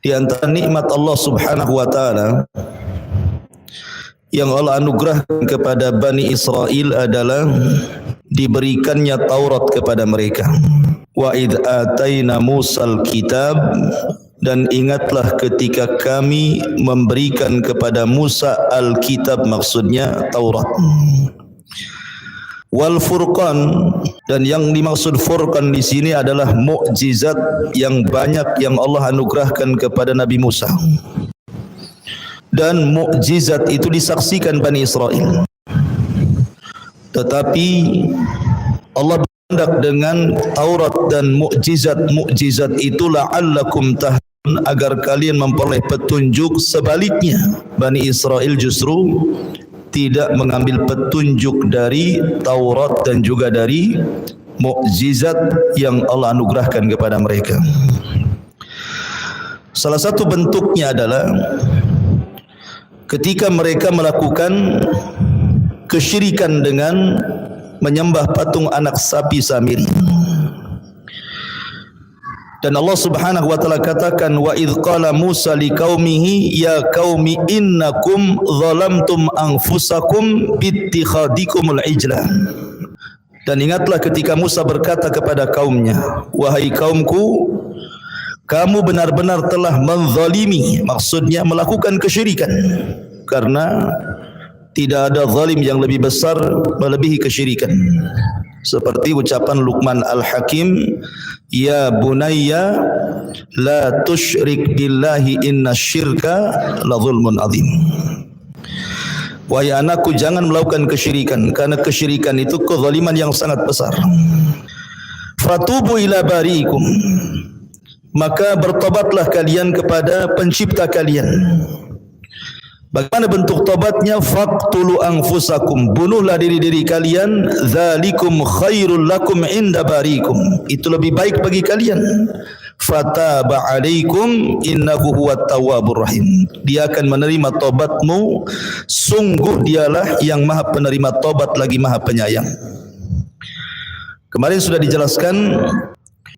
Di antara nikmat Allah Subhanahu wa taala yang Allah anugerahkan kepada Bani Israel adalah diberikannya Taurat kepada mereka. Wa id ataina Musal kitab, dan ingatlah ketika kami memberikan kepada Musa al-kitab, maksudnya Taurat. Wal Furqan, dan yang dimaksud Furqan di sini adalah mukjizat yang banyak yang Allah anugerahkan kepada Nabi Musa. Dan mukjizat itu disaksikan Bani Israel. Tetapi Allah berkehendak dengan Taurat dan mukjizat itu la'allakum tahtadun, agar kalian memperoleh petunjuk. Sebaliknya, Bani Israel justru tidak mengambil petunjuk dari Taurat dan juga dari mukjizat yang Allah anugerahkan kepada mereka. Salah satu bentuknya adalah ketika mereka melakukan kesyirikan dengan menyembah patung anak sapi Samiri. Dan Allah Subhanahu wa taala katakan, wa idz qala Musa liqaumihi ya qaumi innakum zalamtum anfusakum bittikhadikumul ijla. Dan ingatlah ketika Musa berkata kepada kaumnya, wahai kaumku, kamu benar-benar telah menzalimi, maksudnya melakukan kesyirikan, karena tidak ada zalim yang lebih besar melebihi kesyirikan. Seperti ucapan Luqman Al-Hakim, ya bunayya la tusyrik billahi inna syirka la zulmun azim. Wahai anakku, jangan melakukan kesyirikan, karena kesyirikan itu kezaliman yang sangat besar. Fatubu ila bariikum, maka bertobatlah kalian kepada pencipta kalian. Bagaimana bentuk tobatnya? Faqtulu anfusakum, bunuhlah diri-diri kalian. Dzalikum khairul lakum inda barikum, itu lebih baik bagi kalian. Fataba alaikum innahu huwat tawwabur rahim, dia akan menerima tobatmu, sungguh dialah yang maha penerima tobat lagi maha penyayang. Kemarin sudah dijelaskan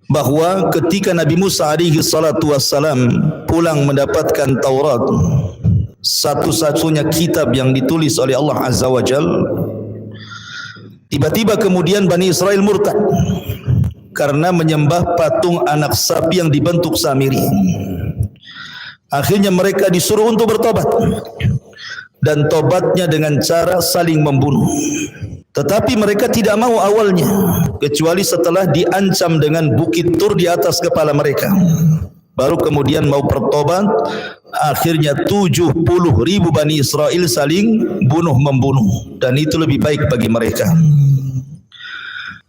bahwa ketika Nabi Musa alaihi salatu wassalam pulang mendapatkan Taurat, satu-satunya kitab yang ditulis oleh Allah Azza wa Jal, tiba-tiba kemudian Bani Israel murtad karena menyembah patung anak sapi yang dibentuk Samiri. Akhirnya mereka disuruh untuk bertobat, dan tobatnya dengan cara saling membunuh. Tetapi mereka tidak mau awalnya, kecuali setelah diancam dengan bukit Tur di atas kepala mereka, baru kemudian mau bertobat. Akhirnya 70.000 Bani Israel saling bunuh-membunuh, dan itu lebih baik bagi mereka.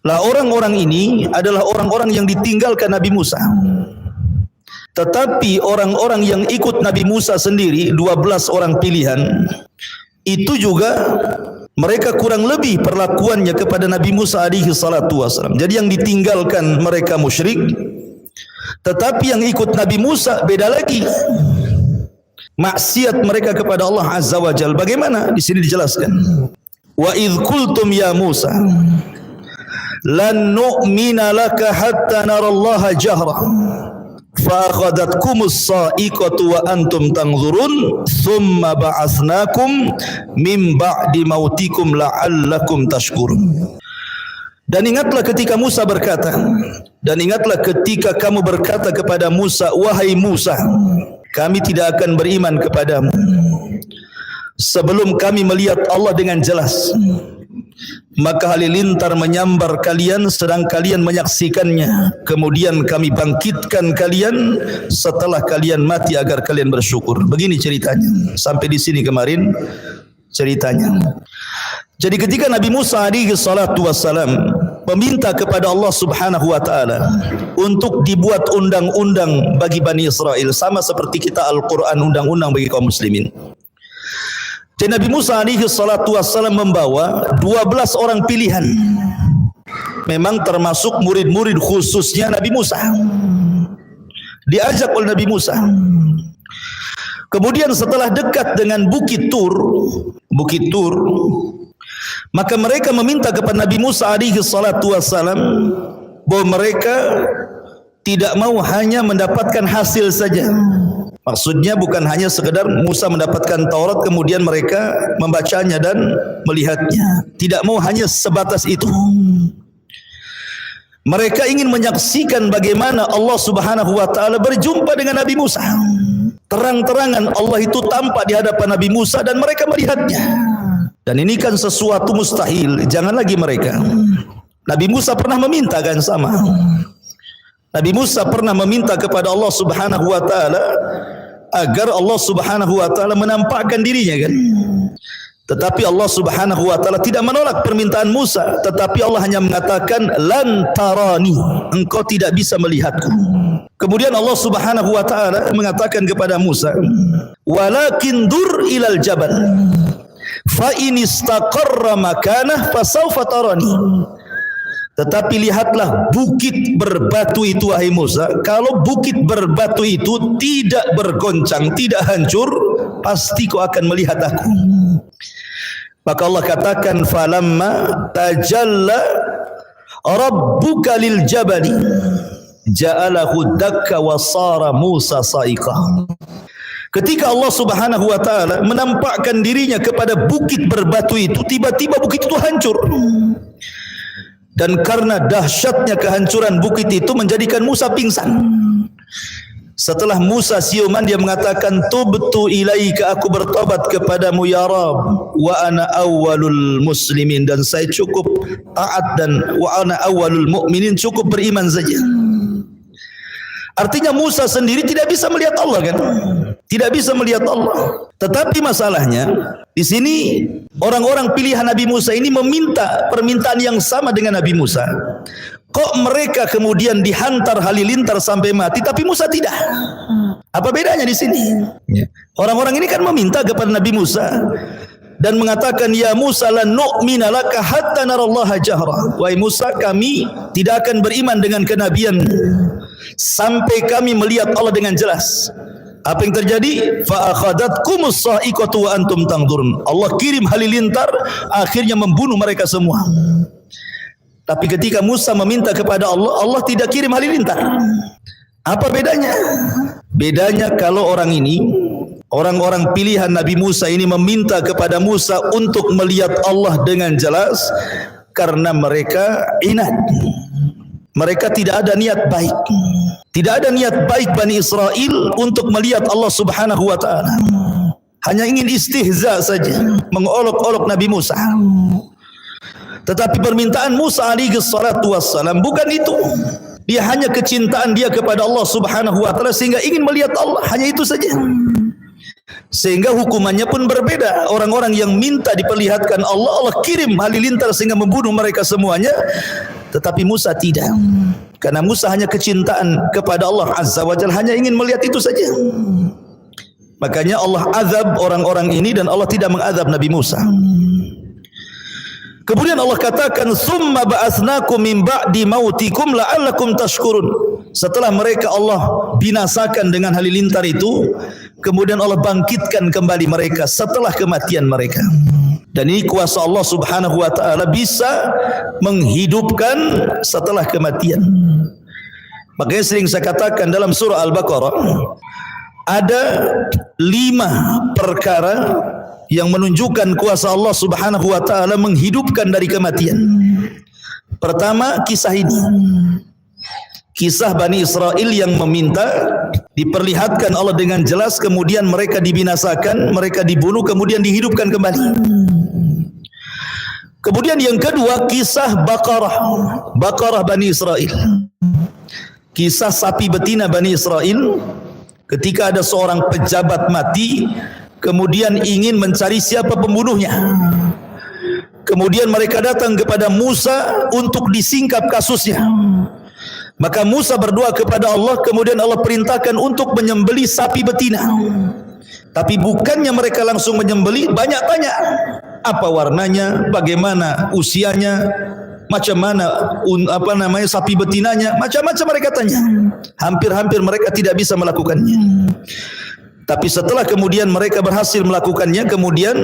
Lah, orang-orang ini adalah orang-orang yang ditinggalkan Nabi Musa. Tetapi orang-orang yang ikut Nabi Musa sendiri, 12 orang pilihan, itu juga mereka kurang lebih perlakuannya kepada Nabi Musa alaihi salatu wasallam. Jadi yang ditinggalkan mereka musyrik, tetapi yang ikut Nabi Musa beda lagi. Maksiat mereka kepada Allah Azza wa Jalla. Bagaimana? Di sini dijelaskan. Wa idz qultum ya Musa lan nu'mina laka hatta narallaha jahra fa akhadhatkumus sa'iqatu wa antum tanzurun thumma ba'atsnakum min ba'di mautikum la'allakum tashkurun. Dan ingatlah ketika Musa berkata, dan ingatlah ketika kamu berkata kepada Musa, wahai Musa, kami tidak akan beriman kepadamu sebelum kami melihat Allah dengan jelas. Maka halilintar menyambar kalian sedang kalian menyaksikannya. Kemudian kami bangkitkan kalian setelah kalian mati agar kalian bersyukur. Begini ceritanya. Sampai di sini kemarin ceritanya. Jadi ketika Nabi Musa alaihi salatu wassalam meminta kepada Allah Subhanahu wa taala untuk dibuat undang-undang bagi Bani Israel, sama seperti kita Al-Qur'an undang-undang bagi kaum muslimin. Dan Nabi Musa alaihi salatu wassalam membawa 12 orang pilihan. Memang termasuk murid-murid khususnya Nabi Musa. Diajak oleh Nabi Musa. Kemudian setelah dekat dengan Bukit Tur, maka mereka meminta kepada Nabi Musa alaihi salatu wassalam bahwa mereka tidak mau hanya mendapatkan hasil saja. Maksudnya bukan hanya sekedar Musa mendapatkan Taurat kemudian mereka membacanya dan melihatnya. Tidak mau hanya sebatas itu. Mereka ingin menyaksikan bagaimana Allah Subhanahu wa taala berjumpa dengan Nabi Musa. Terang-terangan Allah itu tampak di hadapan Nabi Musa dan mereka melihatnya. Dan ini kan sesuatu mustahil. Jangan lagi mereka. Nabi Musa pernah meminta kan sama. Nabi Musa pernah meminta kepada Allah Subhanahu wa taala agar Allah Subhanahu wa taala menampakkan dirinya kan. Tetapi Allah Subhanahu wa taala tidak menolak permintaan Musa, tetapi Allah hanya mengatakan lan tarani, engkau tidak bisa melihatku. Kemudian Allah Subhanahu wa taala mengatakan kepada Musa, walakin dur ilal jabal fa in istaqarra makanah fasawfa tarani. Tetapi lihatlah bukit berbatu itu wahai Musa, kalau bukit berbatu itu tidak bergoncang, tidak hancur, pasti kau akan melihat aku. Maka Allah katakan falamma tajalla rabbuka lil jabali ja'alahu dakka wa sara Musa sa'iqa. Ketika Allah Subhanahu wa taala menampakkan dirinya kepada bukit berbatu itu, tiba-tiba bukit itu hancur. Dan karena dahsyatnya kehancuran bukit itu menjadikan Musa pingsan. Setelah Musa siuman, dia mengatakan tubtu ilaika, aku bertobat kepadamu ya Rabb, wa ana awwalul muslimin, dan saya cukup taat, dan wa ana awwalul mu'minin, cukup beriman saja. Artinya Musa sendiri tidak bisa melihat Allah kan? Tidak bisa melihat Allah. Tetapi masalahnya di sini orang-orang pilihan Nabi Musa ini meminta permintaan yang sama dengan Nabi Musa. Kok mereka kemudian dihantar halilintar sampai mati, tapi Musa tidak? Apa bedanya di sini? Orang-orang ini kan meminta kepada Nabi Musa dan mengatakan, ya Musa lan nu'mina laka hatta narallaha jahra. Wahai Musa, kami tidak akan beriman dengan kenabian sampai kami melihat Allah dengan jelas. Apa yang terjadi? Fa akhadhatkumus sa'iqatu wa antum tanzurun. Allah kirim halilintar, akhirnya membunuh mereka semua. Tapi ketika Musa meminta kepada Allah, Allah tidak kirim halilintar. Apa bedanya? Bedanya kalau orang ini, orang-orang pilihan Nabi Musa ini meminta kepada Musa untuk melihat Allah dengan jelas karena mereka inat. Mereka tidak ada niat baik. Tidak ada niat baik Bani Israel untuk melihat Allah Subhanahu wa taala. Hanya ingin istihza saja, mengolok-olok Nabi Musa. Tetapi permintaan Musa alaihi salatu wassalam bukan itu. Dia hanya kecintaan dia kepada Allah Subhanahu wa taala sehingga ingin melihat Allah, hanya itu saja. Sehingga hukumannya pun berbeda. Orang-orang yang minta diperlihatkan Allah, Allah kirim halilintar sehingga membunuh mereka semuanya. Tetapi Musa tidak. Karena Musa hanya kecintaan kepada Allah Azza wa Jalla, hanya ingin melihat itu saja. Makanya Allah azab orang-orang ini dan Allah tidak mengazab Nabi Musa. Kemudian Allah katakan, "Tsumma ba'atsnakum min ba'di mautikum la'allakum tashkurun." Setelah mereka Allah binasakan dengan halilintar itu, kemudian Allah bangkitkan kembali mereka setelah kematian mereka. Dan ini kuasa Allah Subhanahu wa taala bisa menghidupkan setelah kematian. Makanya sering saya katakan dalam surah Al-Baqarah ada 5 perkara yang menunjukkan kuasa Allah Subhanahu wa taala menghidupkan dari kematian. Pertama, kisah ini. Kisah Bani Israel yang meminta diperlihatkan Allah dengan jelas, kemudian mereka dibinasakan, mereka dibunuh, kemudian dihidupkan kembali. Kemudian yang kedua, kisah Baqarah Bani Israel. Kisah sapi betina Bani Israel ketika ada seorang pejabat mati, kemudian ingin mencari siapa pembunuhnya. Kemudian mereka datang kepada Musa untuk disingkap kasusnya. Maka Musa berdoa kepada Allah, kemudian Allah perintahkan untuk menyembelih sapi betina. Tapi bukannya mereka langsung menyembelih, banyak tanya. Apa warnanya, bagaimana usianya, macam mana sapi betinanya, macam-macam mereka tanya. Hampir-hampir mereka tidak bisa melakukannya. Tapi setelah kemudian mereka berhasil melakukannya, kemudian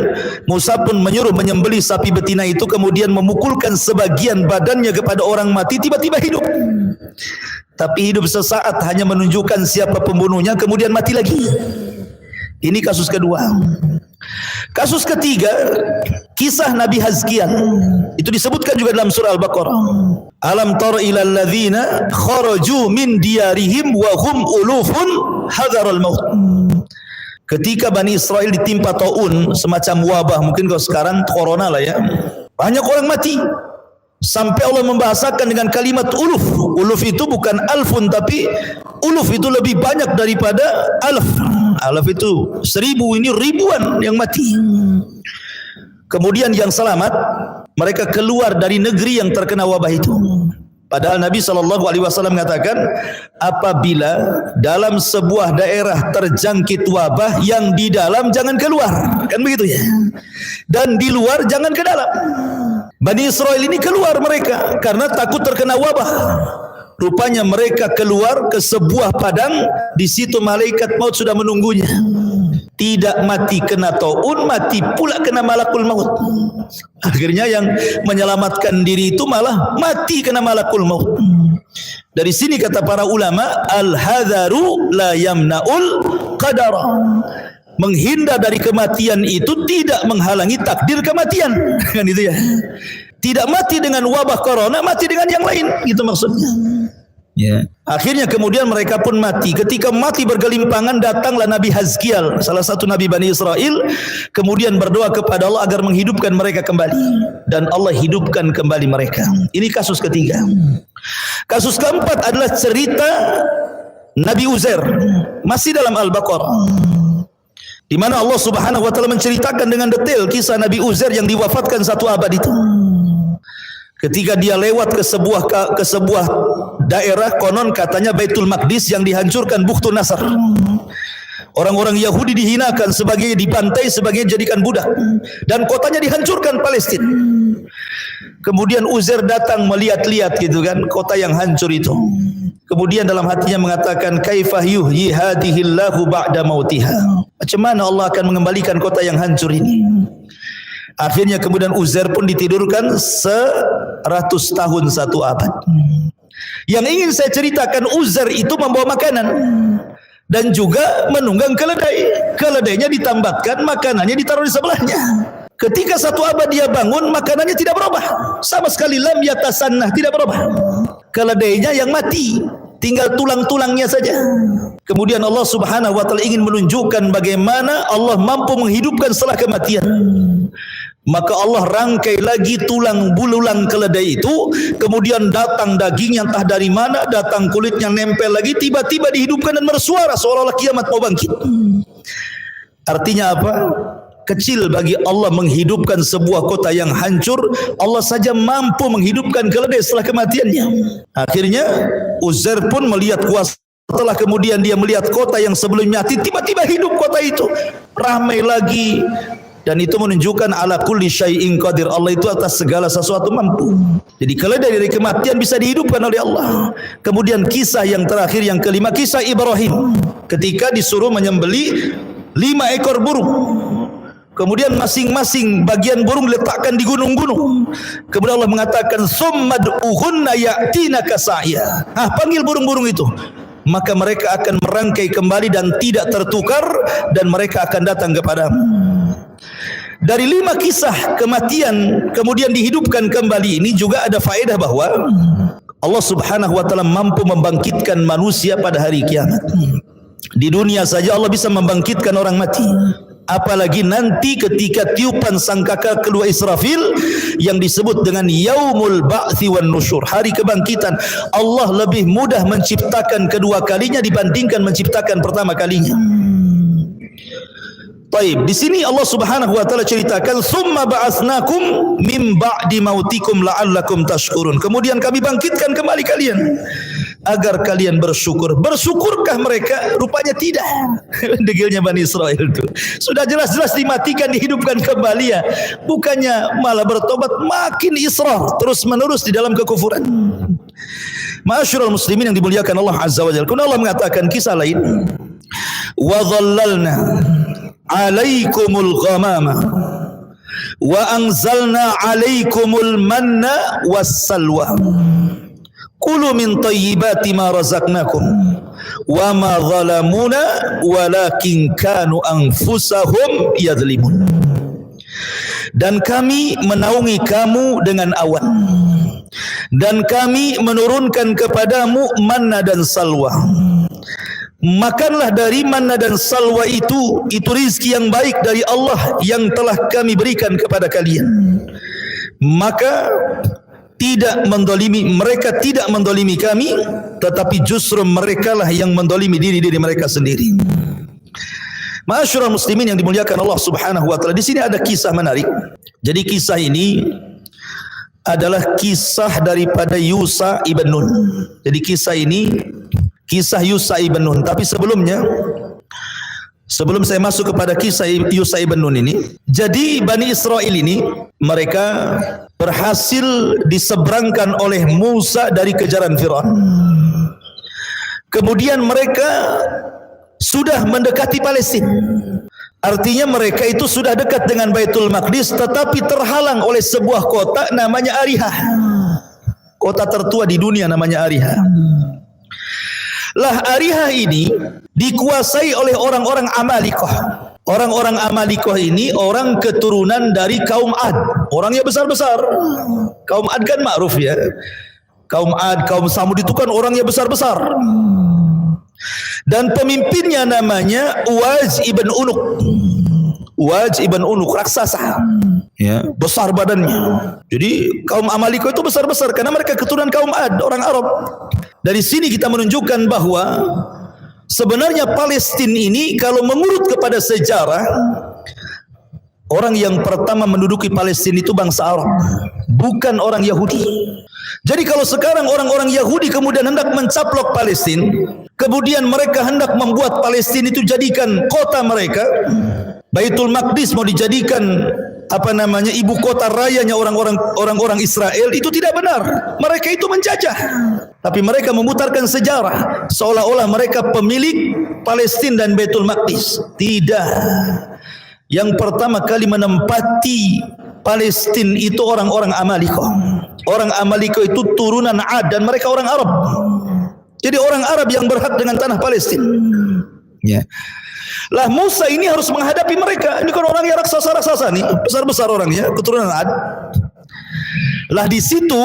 Musa pun menyuruh menyembelih sapi betina itu, kemudian memukulkan sebagian badannya kepada orang mati, tiba-tiba hidup. Tapi hidup sesaat hanya menunjukkan siapa pembunuhnya, kemudian mati lagi. Ini kasus kedua. Kasus ketiga, kisah Nabi Hazkiel. Itu disebutkan juga dalam surah Al-Baqarah. Alam tara ilal ladzina kharaju min diyarihim wa hum ulufun hadaral maut. Ketika Bani Israel ditimpa taun, semacam wabah, mungkin kalau sekarang corona lah ya, banyak orang mati. Sampai Allah membahasakan dengan kalimat uluf. Uluf itu bukan alfun, tapi uluf itu lebih banyak daripada alf. Alf itu 1000, ini ribuan yang mati. Kemudian yang selamat, mereka keluar dari negeri yang terkena wabah itu. Padahal Nabi SAW mengatakan, apabila dalam sebuah daerah terjangkit wabah, yang di dalam jangan keluar, kan begitu ya. Dan di luar jangan ke dalam. Bani Israel ini keluar mereka karena takut terkena wabah. Rupanya mereka keluar ke sebuah padang, di situ malaikat maut sudah menunggunya. Tidak mati kena taun, mati pula kena malakul maut. Akhirnya yang menyelamatkan diri itu malah mati kena malakul maut. Dari sini kata para ulama, al-hadharu la yamna'ul qadara. Menghindar dari kematian itu tidak menghalangi takdir kematian. Kan itu ya. Tidak mati dengan wabah corona, mati dengan yang lain, gitu maksudnya. Ya. Akhirnya kemudian mereka pun mati. Ketika mati bergelimpangan, datanglah Nabi Hazkiel, salah satu Nabi Bani Israel, kemudian berdoa kepada Allah agar menghidupkan mereka kembali. Dan Allah hidupkan kembali mereka. Ini kasus ketiga. Kasus keempat adalah cerita Nabi Uzair, masih dalam Al-Baqarah, di mana Allah Subhanahu wa taala menceritakan dengan detail kisah Nabi Uzair yang diwafatkan 1 abad itu. Ketika dia lewat ke sebuah daerah, konon katanya Baitul Maqdis yang dihancurkan, Bukhtun Nasr. Orang-orang Yahudi dihinakan, sebagian dibantai, sebagian dijadikan budak, dan kotanya dihancurkan, Palestina. Kemudian Uzair datang melihat-lihat gitu kan, kota yang hancur itu. Kemudian dalam hatinya mengatakan, kaifah yuhyi hadihillahu ba'da mautiha. Macam mana Allah akan mengembalikan kota yang hancur ini? Akhirnya kemudian Uzair pun ditidurkan 100 tahun 1 abad. Yang ingin saya ceritakan, Uzair itu membawa makanan dan juga menunggang keledai. Keledainya ditambatkan, makanannya ditaruh di sebelahnya. Ketika 1 abad dia bangun, makanannya tidak berubah sama sekali, lam yatasannah, tidak berubah. Keledainya yang mati, tinggal tulang-tulangnya saja. Kemudian Allah Subhanahu wa taala ingin menunjukkan bagaimana Allah mampu menghidupkan setelah kematian. Maka Allah rangkai lagi tulang bululang keledai itu, kemudian datang dagingnya entah dari mana, datang kulitnya nempel lagi, tiba-tiba dihidupkan dan bersuara seolah-olah kiamat mau bangkit. Artinya apa? Kecil bagi Allah menghidupkan sebuah kota yang hancur. Allah saja mampu menghidupkan keledai setelah kematiannya. Akhirnya Uzair pun melihat kuasa. Setelah kemudian dia melihat kota yang sebelumnya mati, tiba-tiba hidup kota itu, ramai lagi. Dan itu menunjukkan ala kulli syai'in qadir. Allah itu atas segala sesuatu mampu. Jadi keledai dari kematian bisa dihidupkan oleh Allah. Kemudian kisah yang terakhir, yang kelima, kisah Ibrahim. Ketika disuruh menyembelih 5 ekor burung. Kemudian masing-masing bagian burung diletakkan di gunung-gunung. Kemudian Allah mengatakan, summad'uhunna ya'tinaka sa'ya. Panggil burung-burung itu, maka mereka akan merangkai kembali dan tidak tertukar, dan mereka akan datang kepadamu. Dari 5 kisah kematian kemudian dihidupkan kembali ini juga ada faedah bahwa Allah Subhanahu wa taala mampu membangkitkan manusia pada hari kiamat. Di dunia saja Allah bisa membangkitkan orang mati, apalagi nanti ketika tiupan sangkakala kedua Israfil yang disebut dengan yaumul ba'thi wan nusyur, hari kebangkitan. Allah lebih mudah menciptakan kedua kalinya dibandingkan menciptakan pertama kalinya. Baik, di sini Allah Subhanahu wa taala ceritakan, summa ba'atsnakum mim ba'di mautikum la'allakum tashkurun. Kemudian kami bangkitkan kembali kalian agar kalian bersyukur. Bersyukurkah mereka? Rupanya tidak. Degilnya Bani Israel itu sudah jelas-jelas dimatikan, dihidupkan kembali ya. Bukannya malah bertobat, makin israr terus-menerus di dalam kekufuran. Ma'asyiral muslimin yang dimuliakan Allah Azza wa Jalla. Kemudian Allah mengatakan kisah lain, wa dhallalna 'alaikumul ghamama wa anzalna 'alaikumul manna wassalwa kulu min thayyibati ma razaqnakum wa ma zalamuna walakin kanu anfusahum yadhlimun. Dan kami menaungi kamu dengan awan, dan kami menurunkan kepadamu manna dan salwa. Makanlah dari manna dan salwa itu rizki yang baik dari Allah yang telah kami berikan kepada kalian. Maka mereka tidak mendolimi kami, tetapi justru merekalah yang mendolimi diri mereka sendiri. Ma'asyiral muslimin yang dimuliakan Allah Subhanahu wa taala, di sini ada kisah menarik. Jadi kisah ini adalah kisah daripada Yusha ibn Nun. Jadi kisah ini kisah Yusha ibn Nun. Tapi sebelum saya masuk kepada kisah Yusha ibn Nun ini, jadi Bani Israel ini mereka berhasil diseberangkan oleh Musa dari kejaran Firaun. Kemudian mereka sudah mendekati Palestina. Artinya mereka itu sudah dekat dengan Baitul Maqdis, tetapi terhalang oleh sebuah kota namanya Ariha. Kota tertua di dunia namanya Ariha. Lah Ariha ini dikuasai oleh orang-orang Amalikoh. Orang-orang Amalikoh ini orang keturunan dari kaum Ad. Orangnya besar-besar. Kaum Ad kan ma'ruf ya. Kaum Ad, kaum Samud itu kan orangnya besar-besar. Dan pemimpinnya namanya Uwaj ibn Unuk. Uwaj ibn Unuk, raksasa. Ya, besar badannya. Jadi kaum Amalikoh itu besar-besar karena mereka keturunan kaum Ad, orang Arab. Dari sini kita menunjukkan bahwa sebenarnya Palestina ini kalau mengurut kepada sejarah, orang yang pertama menduduki Palestina itu bangsa Arab, bukan orang Yahudi. Jadi kalau sekarang orang-orang Yahudi kemudian hendak mencaplok Palestina, kemudian mereka hendak membuat Palestina itu jadikan kota mereka, Baitul Maqdis mau dijadikan ibu kota rayanya orang-orang Israel, itu tidak benar. Mereka itu menjajah. Tapi mereka memutarkan sejarah seolah-olah mereka pemilik Palestina dan Baitul Maqdis. Tidak. Yang pertama kali menempati Palestina itu orang-orang Amalikoh. Orang Amalikoh itu turunan Ad dan mereka orang Arab. Jadi orang Arab yang berhak dengan tanah Palestina. Ya. Lah Musa ini harus menghadapi mereka. Ini kan orang yang raksasa-raksasa nih, besar-besar orangnya, keturunan Ad. Lah di situ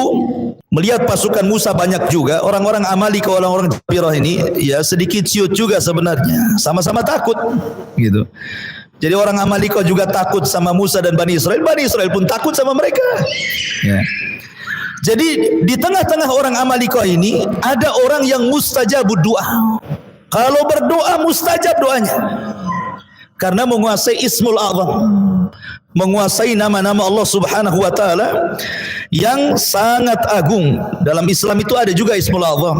melihat pasukan Musa banyak juga, orang-orang Amalikoh, orang-orang Jabirah ini ya sedikit ciut juga sebenarnya, sama-sama takut gitu. Jadi orang Amalikoh juga takut sama Musa dan Bani Israel pun takut sama mereka. Ya. Jadi di tengah-tengah orang Amalikoh ini ada orang yang mustajabud doa. Kalau berdoa mustajab doanya. Karena menguasai Ismul A'zam, menguasai nama-nama Allah Subhanahu wa taala yang sangat agung. Dalam Islam itu ada juga Ismul A'zam.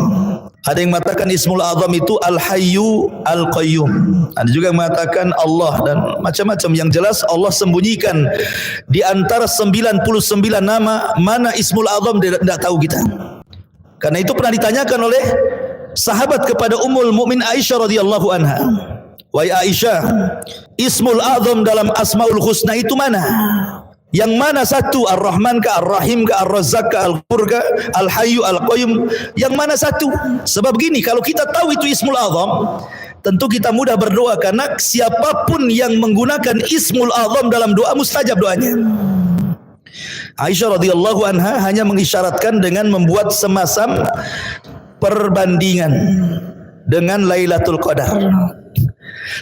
Ada yang mengatakan Ismul A'zam itu Al-Hayyu Al-Qayyum. Ada juga yang mengatakan Allah dan macam-macam. Yang jelas Allah sembunyikan di antara 99 nama, mana Ismul A'zam tidak tahu kita. Karena itu pernah ditanyakan oleh sahabat kepada Ummul Mukmin Aisyah radhiyallahu anha. Wahai Aisyah, Ismul A'zam dalam Asmaul Husna itu mana? Yang mana satu? Ar-Rahman ka, Ar-Rahim ka, Ar-Razzaq ka, Al-Ghafur ka, Al-Hayyu Al-Qayyum? Yang mana satu? Sebab gini, kalau kita tahu itu Ismul A'zam, tentu kita mudah berdoa karena siapapun yang menggunakan Ismul A'zam dalam doa mustajab doanya. Aisyah radhiyallahu anha hanya mengisyaratkan dengan membuat semacam perbandingan dengan Lailatul Qadar.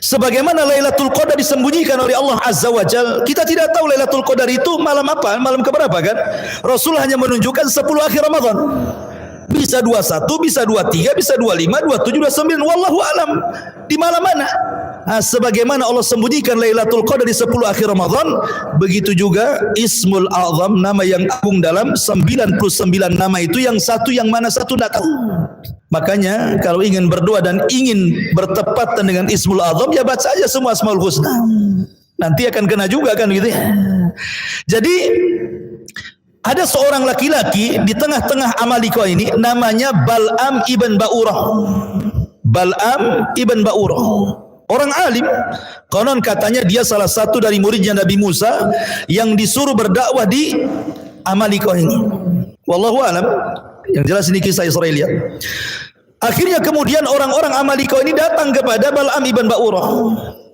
Sebagaimana Lailatul Qadar disembunyikan oleh Allah Azza wa Jalla, kita tidak tahu Lailatul Qadar itu malam apa, malam keberapa kan? Rasul hanya menunjukkan 10 akhir Ramadan. Bisa 21, bisa 23, bisa 25, 27, 29, wallahu alam. Di malam mana? Nah, sebagaimana Allah sembunyikan Lailatul Qadar di 10 akhir Ramadan, begitu juga Ismul A'zam, nama yang agung dalam 99 nama itu, yang satu yang mana satu tidak tahu. Makanya kalau ingin berdoa dan ingin bertepatan dengan Ismul A'zam, ya baca aja semua Asmaul Husna. Nanti akan kena juga kan gitu ya. Jadi ada seorang laki-laki di tengah-tengah Amalikoh ini namanya Bal'am ibn Ba'urah. Bal'am ibn Ba'urah. Orang alim, konon katanya dia salah satu dari muridnya Nabi Musa yang disuruh berdakwah di Amalikoh ini. Wallahu alam. Yang jelas ini kisah Israiliyat. Akhirnya kemudian orang-orang Amalikoh ini datang kepada Bal'am ibn Ba'urah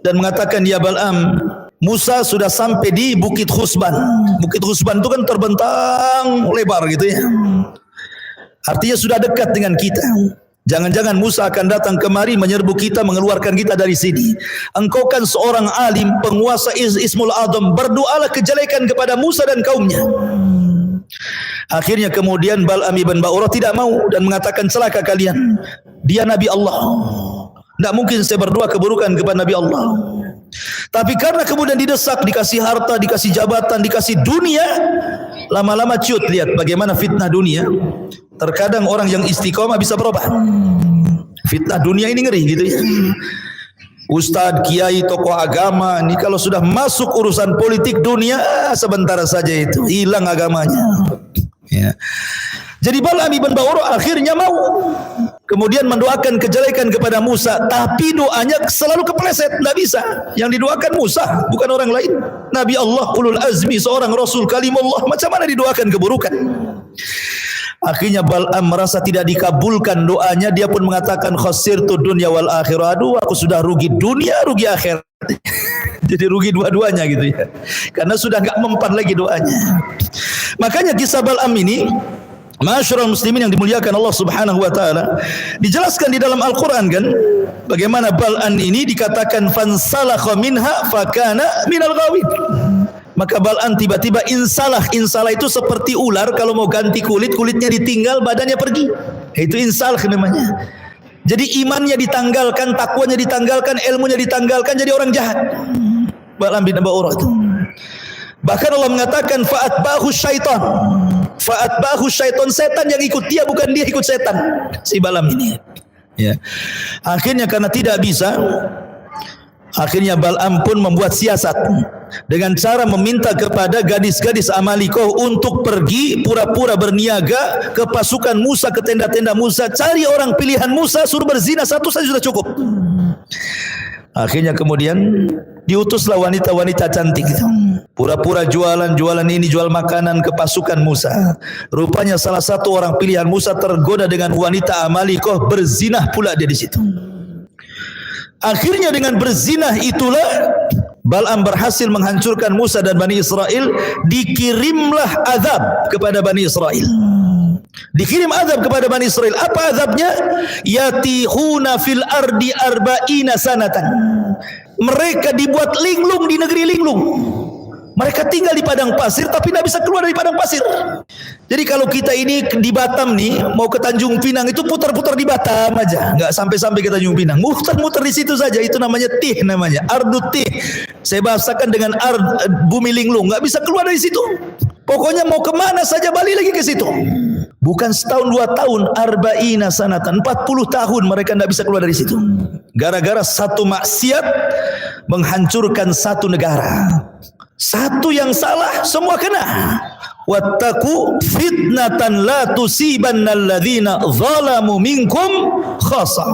dan mengatakan, ya Bal'am, Musa sudah sampai di Bukit Khusban. Bukit Khusban itu kan terbentang lebar gitu ya. Artinya sudah dekat dengan kita. Jangan-jangan Musa akan datang kemari menyerbu kita, mengeluarkan kita dari sini. Engkau kan seorang alim, penguasa Ismul Azam, berdoalah kejelekan kepada Musa dan kaumnya. Akhirnya kemudian Bal'am ibn Ba'urah tidak mau dan mengatakan, celaka kalian, dia Nabi Allah. Tidak mungkin saya berdoa keburukan kepada Nabi Allah. Tapi karena kemudian didesak, dikasih harta, dikasih jabatan, dikasih dunia, lama-lama ciut, lihat bagaimana fitnah dunia. Terkadang orang yang istiqomah bisa berubah. Fitnah dunia ini ngeri gitu ya. Ustadz, kiai, tokoh agama ini kalau sudah masuk urusan politik dunia, sebentar saja itu hilang agamanya. Ya. Jadi Bal'am ibn Ba'urah akhirnya mau kemudian mendoakan kejelekan kepada Musa, tapi doanya selalu kepleset, tidak bisa. Yang didoakan Musa, bukan orang lain. Nabi Allah, ulul azmi, seorang Rasul kalimullah, macam mana didoakan keburukan? Akhirnya Bal'am merasa tidak dikabulkan doanya, dia pun mengatakan, khasirtu dunya wal akhirah. Aduh, aku sudah rugi dunia, rugi akhirat. Jadi rugi dua-duanya gitu ya. Karena sudah enggak mempan lagi doanya. Makanya kisah Bal'am ini, ma'asyiral muslimin yang dimuliakan Allah Subhanahu wa taala, dijelaskan di dalam Al-Qur'an kan, bagaimana Bal'am ini dikatakan fansalakha minha fakana minal ghawin. Maka Bal'am tiba-tiba insalah. Insalah itu seperti ular kalau mau ganti kulit, kulitnya ditinggal, badannya pergi. Itu insalah namanya. Jadi imannya ditanggalkan, takwanya ditanggalkan, ilmunya ditanggalkan, jadi orang jahat. Bal'am bin Ba'urah itu. Bahkan Allah mengatakan fa'atba'ahu syaitan. Fa'atba'ahu syaitan, setan yang ikut dia, bukan dia ikut setan. Si Bal'am ini. Ya. Akhirnya karena tidak bisa, akhirnya Bal'am pun membuat siasat dengan cara meminta kepada gadis-gadis Amalikoh untuk pergi pura-pura berniaga ke pasukan Musa, ke tenda-tenda Musa, cari orang pilihan Musa, suruh berzina satu saja sudah cukup. Akhirnya kemudian diutuslah wanita-wanita cantik itu, pura-pura jualan ini, jual makanan ke pasukan Musa. Rupanya salah satu orang pilihan Musa tergoda dengan wanita Amalikoh, berzinah pula dia di situ. Akhirnya dengan berzinah itulah Bal'am berhasil menghancurkan Musa dan Bani Israel. Dikirimlah azab kepada Bani Israel. Dikirim azab kepada Bani Israel. Apa azabnya? Yatihuna fil ardi arba'ina sanatan. Mereka dibuat linglung di negeri linglung. Mereka tinggal di padang pasir tapi tidak bisa keluar dari padang pasir. Jadi kalau kita ini di Batam nih, mau ke Tanjung Pinang itu putar-putar di Batam aja, nggak sampai-sampai ke Tanjung Pinang, muter-muter di situ saja. Itu namanya tih, namanya ardut tih. Saya bahasakan dengan bumi linglung, nggak bisa keluar dari situ. Pokoknya mau kemana saja balik lagi ke situ. Bukan setahun 2 tahun, arba'ina sanatan, 40 tahun mereka tidak bisa keluar dari situ. Gara-gara satu maksiat menghancurkan satu negara. Satu yang salah semua kena. Wattaqu fitnatan la tusibanna alladhina zalamu minkum khassa.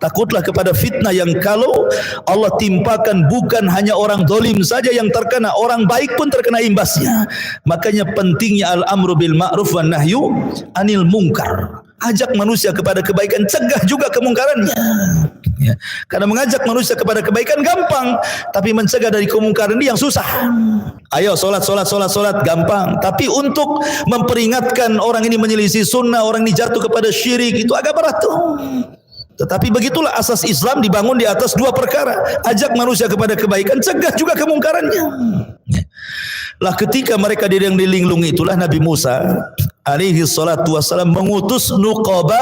Takutlah kepada fitnah yang kalau Allah timpakan bukan hanya orang zalim saja yang terkena, orang baik pun terkena imbasnya. Makanya pentingnya al-amru bil ma'ruf wan nahyu anil munkar. Ajak manusia kepada kebaikan, cegah juga kemungkarannya. Ya. Karena mengajak manusia kepada kebaikan gampang, tapi mencegah dari kemungkaran ini yang susah. Ayo solat gampang, tapi untuk memperingatkan orang ini menyelisih sunnah, orang ini jatuh kepada syirik, itu agak berat tuh. Tetapi begitulah asas Islam dibangun di atas 2 perkara. Ajak manusia kepada kebaikan, cegah juga kemungkarannya. Lah ketika mereka di linglung itulah Nabi Musa alaihi salatu wassalam mengutus nuqaba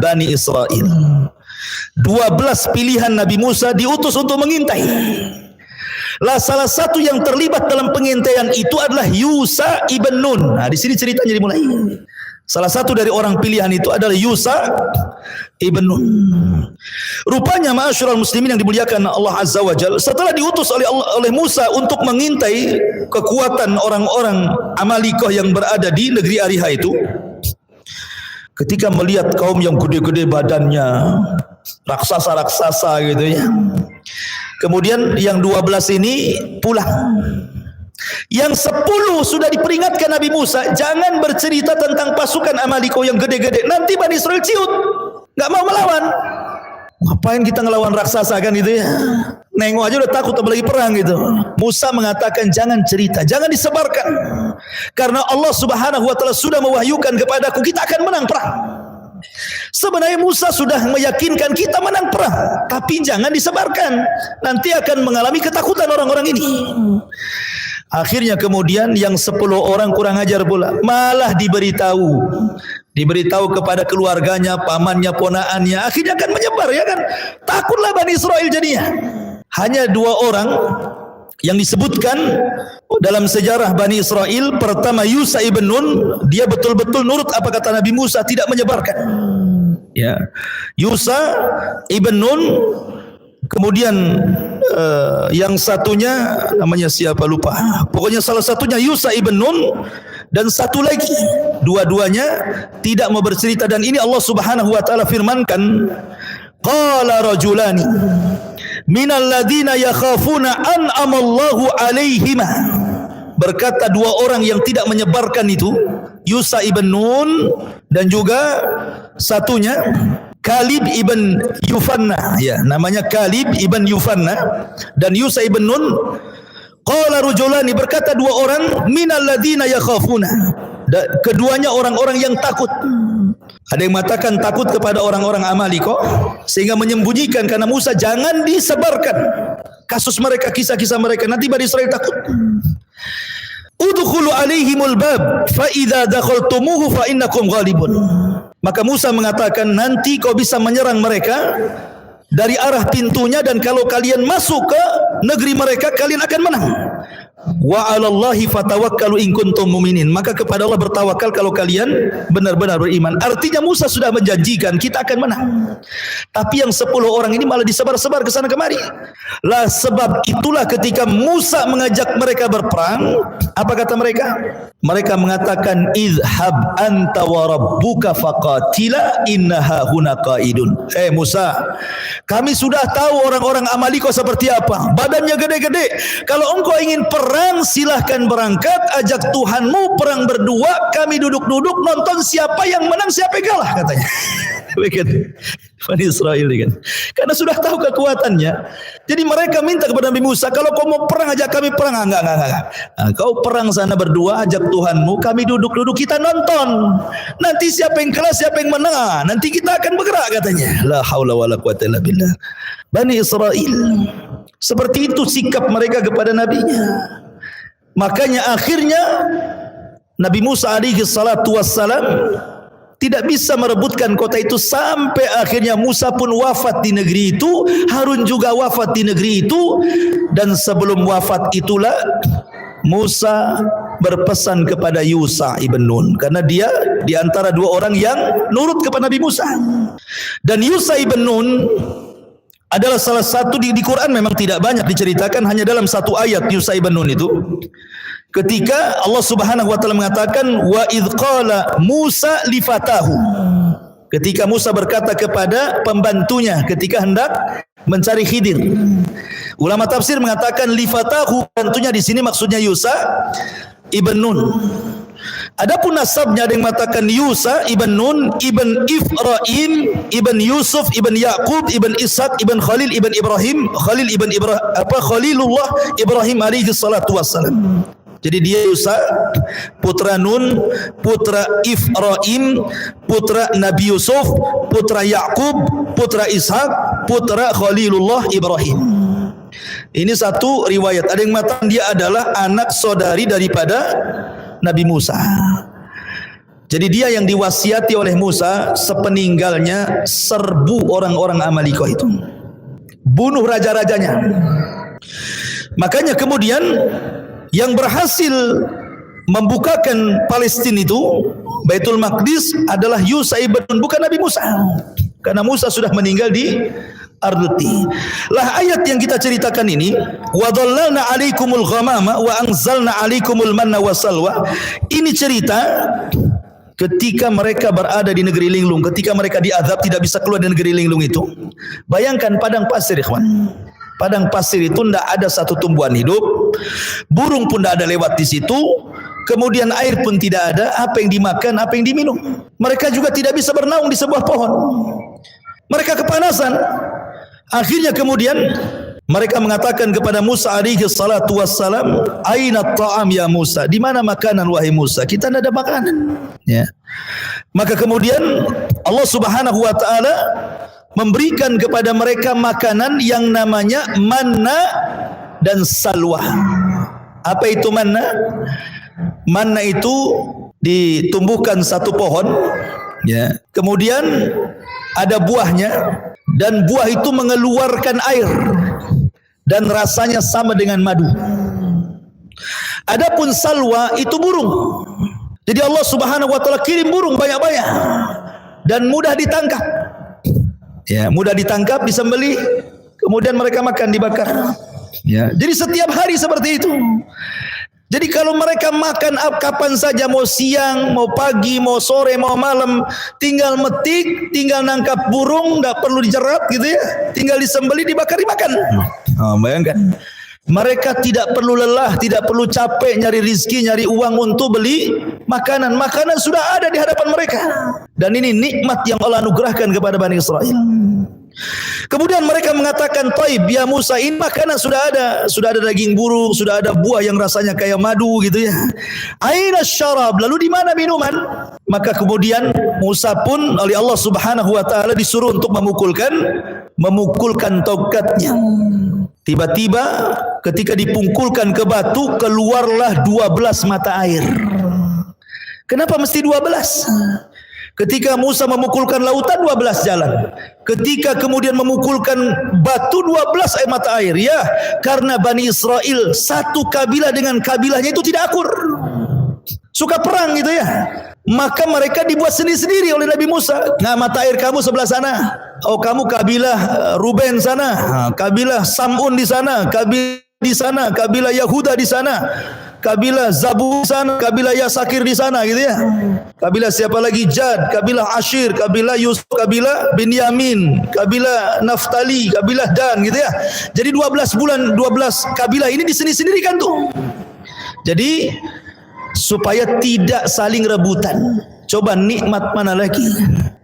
Bani Israel. 12 pilihan Nabi Musa diutus untuk mengintai. Lah salah satu yang terlibat dalam pengintaian itu adalah Yusa ibn Nun. Nah, di sini ceritanya dimulai. Salah satu dari orang pilihan itu adalah Yusa ibn Nun. Rupanya ma'asyiral muslimin yang dimuliakan Allah Azza wa Jalla, setelah diutus oleh Musa untuk mengintai kekuatan orang-orang Amalikoh yang berada di negeri Ariha itu, ketika melihat kaum yang gede-gede badannya, raksasa-raksasa gitu ya. Kemudian yang 12 ini pulang. Yang 10 sudah diperingatkan Nabi Musa, jangan bercerita tentang pasukan Amaliko yang gede-gede. Nanti Bani Israel ciut, nggak mau melawan. Ngapain kita ngelawan raksasa kan gitu ya? Nengok aja udah takut apalagi perang gitu. Musa mengatakan jangan cerita, jangan disebarkan. Karena Allah Subhanahu wa taala sudah mewahyukan kepadaku kita akan menang perang. Sebenarnya Musa sudah meyakinkan kita menang perang, tapi jangan disebarkan. Nanti akan mengalami ketakutan orang-orang ini. Akhirnya kemudian yang 10 orang kurang ajar pula, malah diberitahu kepada keluarganya, pamannya, ponaannya. Akhirnya akan menyebar ya kan. Takutlah Bani Israel jadinya. Hanya 2 orang yang disebutkan dalam sejarah Bani Israel. Pertama Yusha ibn Nun, dia betul-betul nurut apa kata Nabi Musa, tidak menyebarkan. Ya, Yusha ibn Nun. Kemudian yang satunya namanya siapa lupa. Pokoknya salah satunya Yusha ibn Nun dan satu lagi. Dua-duanya tidak mau bercerita, dan ini Allah Subhanahu wa taala firmankan, qala rajulani minal ladzina yakhafuna an'amallahu alaihima. Berkata 2 orang yang tidak menyebarkan itu, Yusha ibn Nun dan juga satunya Kalib ibn Yufanna, ya, namanya Kalib ibn Yufanna dan Yusha ibn Nun. Qala rajulani, berkata 2 orang minal ladzina yakhafuna, keduanya orang-orang yang takut. Ada yang mengatakan takut kepada orang-orang Amaliko sehingga menyembunyikan, karena Musa jangan disebarkan kasus mereka, kisah-kisah mereka, nanti Bani Israel takut. Udkhulu alaihimul bab fa idza dakhaltumuhu fa innakum ghalibun. Maka Musa mengatakan, nanti kau bisa menyerang mereka dari arah pintunya, dan kalau kalian masuk ke negeri mereka kalian akan menang. Wa 'alallahi fatawakkalu in kuntum mu'minin. Maka kepada Allah bertawakal kalau kalian benar-benar beriman. Artinya Musa sudah menjanjikan kita akan menang. Tapi yang 10 orang ini malah disebar-sebar ke sana kemari. Lah sebab itulah ketika Musa mengajak mereka berperang, apa kata mereka? Mereka mengatakan idhhab anta wa rabbuka faqatila innaha huna qaidun. Musa, kami sudah tahu orang-orang Amaliko seperti apa. Badannya gede-gede. Kalau engkau ingin perang, silahkan berangkat, ajak Tuhanmu perang berdua, kami duduk-duduk nonton siapa yang menang siapa yang kalah, katanya. Bani Israel kan, karena sudah tahu kekuatannya. Jadi mereka minta kepada Nabi Musa, kalau kau mau perang ajak kami perang. Enggak. Kau perang sana berdua, ajak Tuhanmu, kami duduk-duduk kita nonton. Nanti siapa yang kalah siapa yang menang, nanti kita akan bergerak, katanya. La haula wala quwata illa billah. Bani Israel seperti itu sikap mereka kepada nabinya. Makanya akhirnya Nabi Musa alaihi salatu wassalam tidak bisa merebutkan kota itu, sampai akhirnya Musa pun wafat di negeri itu, Harun juga wafat di negeri itu. Dan sebelum wafat itulah Musa berpesan kepada Yusha ibn Nun, karena dia di antara 2 orang yang nurut kepada Nabi Musa. Dan Yusha ibn Nun adalah salah satu di Quran, memang tidak banyak diceritakan, hanya dalam 1 ayat Yusha ibn Nun itu. Ketika Allah Subhanahu wa taala mengatakan wa idz qala Musa li fatahu, ketika Musa berkata kepada pembantunya ketika hendak mencari Khidir. Ulama tafsir mengatakan li fatahu, pembantunya di sini maksudnya Yusha ibn Nun. Adapun nasabnya ada yang mengatakan Yusha ibn Nun ibn Ifraim ibn Yusuf ibn Yaqub ibn Ishaq ibn Khalil ibn Ibrahim, Khalilullah Ibrahim alaihi salatu wassalam. Jadi dia Yusha, putra Nun, putra Ifraim, putra Nabi Yusuf, putra Yaqub, putra Ishaq, putra Khalilullah Ibrahim. Ini satu riwayat. Ada yang mengatakan dia adalah anak saudari daripada Nabi Musa. Jadi dia yang diwasiati oleh Musa sepeninggalnya serbu orang-orang Amaliko itu, bunuh raja-rajanya. Makanya kemudian yang berhasil membukakan Palestina itu, Baitul Maqdis, adalah Yusha ibn Nun, bukan Nabi Musa, karena Musa sudah meninggal di Arduti. Lah ayat yang kita ceritakan ini, wa dhallalna 'alaikumul ghamama wa anzalna 'alaikumul manna wassalwa, ini cerita ketika mereka berada di negeri linglung, ketika mereka diazab tidak bisa keluar dari negeri linglung itu. Bayangkan padang pasir, ikhwan. Padang pasir itu tidak ada satu tumbuhan hidup, burung pun tidak ada lewat di situ, kemudian air pun tidak ada, apa yang dimakan, apa yang diminum. Mereka juga tidak bisa bernaung di sebuah pohon. Mereka kepanasan. Akhirnya kemudian mereka mengatakan kepada Musa alaihi salatu wassalam, "Aina ta'am ya Musa?" Di mana makanan wahai Musa? Kita tidak ada makanan. Ya. Maka kemudian Allah Subhanahu wa taala memberikan kepada mereka makanan yang namanya manna dan salwa. Apa itu manna? Manna itu ditumbuhkan satu pohon, ya. Kemudian ada buahnya dan buah itu mengeluarkan air dan rasanya sama dengan madu. Adapun salwa itu burung. Jadi Allah Subhanahu wa taala kirim burung banyak-banyak dan mudah ditangkap. Ya, mudah ditangkap, disembelih, kemudian mereka makan, dibakar. Ya, jadi setiap hari seperti itu. Jadi kalau mereka makan kapan saja, mau siang, mau pagi, mau sore, mau malam, tinggal metik, tinggal nangkap burung, enggak perlu dijerat gitu ya. Tinggal disembelih, dibakar, dimakan. Oh, bayangkan. Mereka tidak perlu lelah, tidak perlu capek nyari rizki, nyari uang untuk beli makanan. Makanan sudah ada di hadapan mereka. Dan ini nikmat yang Allah anugerahkan kepada Bani Israel. Kemudian mereka mengatakan, "Taib ya Musa, ini makanan sudah ada daging burung, sudah ada buah yang rasanya kayak madu gitu ya. Aina syarab, lalu di mana minuman?" Maka kemudian Musa pun oleh Allah Subhanahu wa taala disuruh untuk memukulkan tongkatnya. Tiba-tiba ketika dipungkulkan ke batu, keluarlah 12 mata air. Kenapa mesti 12? Ketika Musa memukulkan lautan, 12 jalan. Ketika kemudian memukulkan batu, 12 air mata air. Ya, karena Bani Israel satu kabilah dengan kabilahnya itu tidak akur, suka perang gitu ya. Maka mereka dibuat sendiri-sendiri oleh Nabi Musa. Nah, mata air kamu sebelah sana. Oh, kamu kabilah Ruben sana, kabilah Samun di sana, kabilah di sana, kabilah Yahuda di sana, kabilah Zabur di sana, kabilah Yasakir di sana gitu ya. Kabilah siapa lagi? Jad, kabilah Ashir, kabilah Yusuf, kabilah Binyamin, kabilah Naftali, kabilah Dan gitu ya. Jadi 12 kabilah ini disendiri-sendirikan tuh. Jadi supaya tidak saling rebutan. Coba nikmat mana lagi?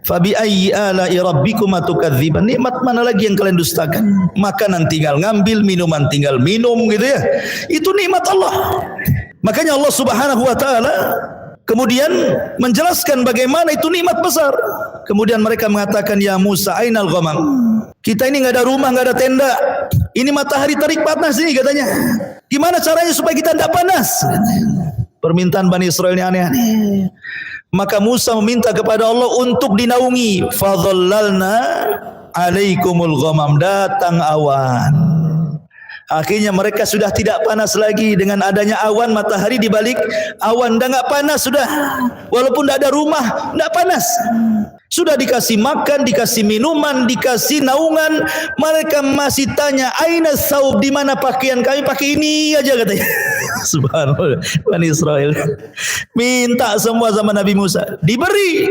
Fabi ayyi ala'i rabbikuma tukadziban. Nikmat mana lagi yang kalian dustakan? Makanan tinggal ngambil, minuman tinggal minum gitu ya. Itu nikmat Allah. Makanya Allah Subhanahu wa taala kemudian menjelaskan bagaimana itu nikmat besar. Kemudian mereka mengatakan, "Ya Musa, ainal ghamam?" Kita ini enggak ada rumah, enggak ada tenda. Ini matahari terik panas ini katanya. Gimana caranya supaya kita tidak panas? Permintaan Bani Israel ini aneh-aneh. Maka Musa meminta kepada Allah untuk dinaungi. Fadhallalna alaikumul ghamam. Datang awan. Akhirnya mereka sudah tidak panas lagi dengan adanya awan, matahari di balik awan. Dah enggak panas sudah. Walaupun tidak ada rumah, tidak panas. Sudah dikasih makan, dikasih minuman, dikasih naungan, mereka masih tanya, "Aina saub?" Di mana pakaian kami? Pakai ini aja katanya. Subhanallah, Bani Israel minta semua sama Nabi Musa, diberi.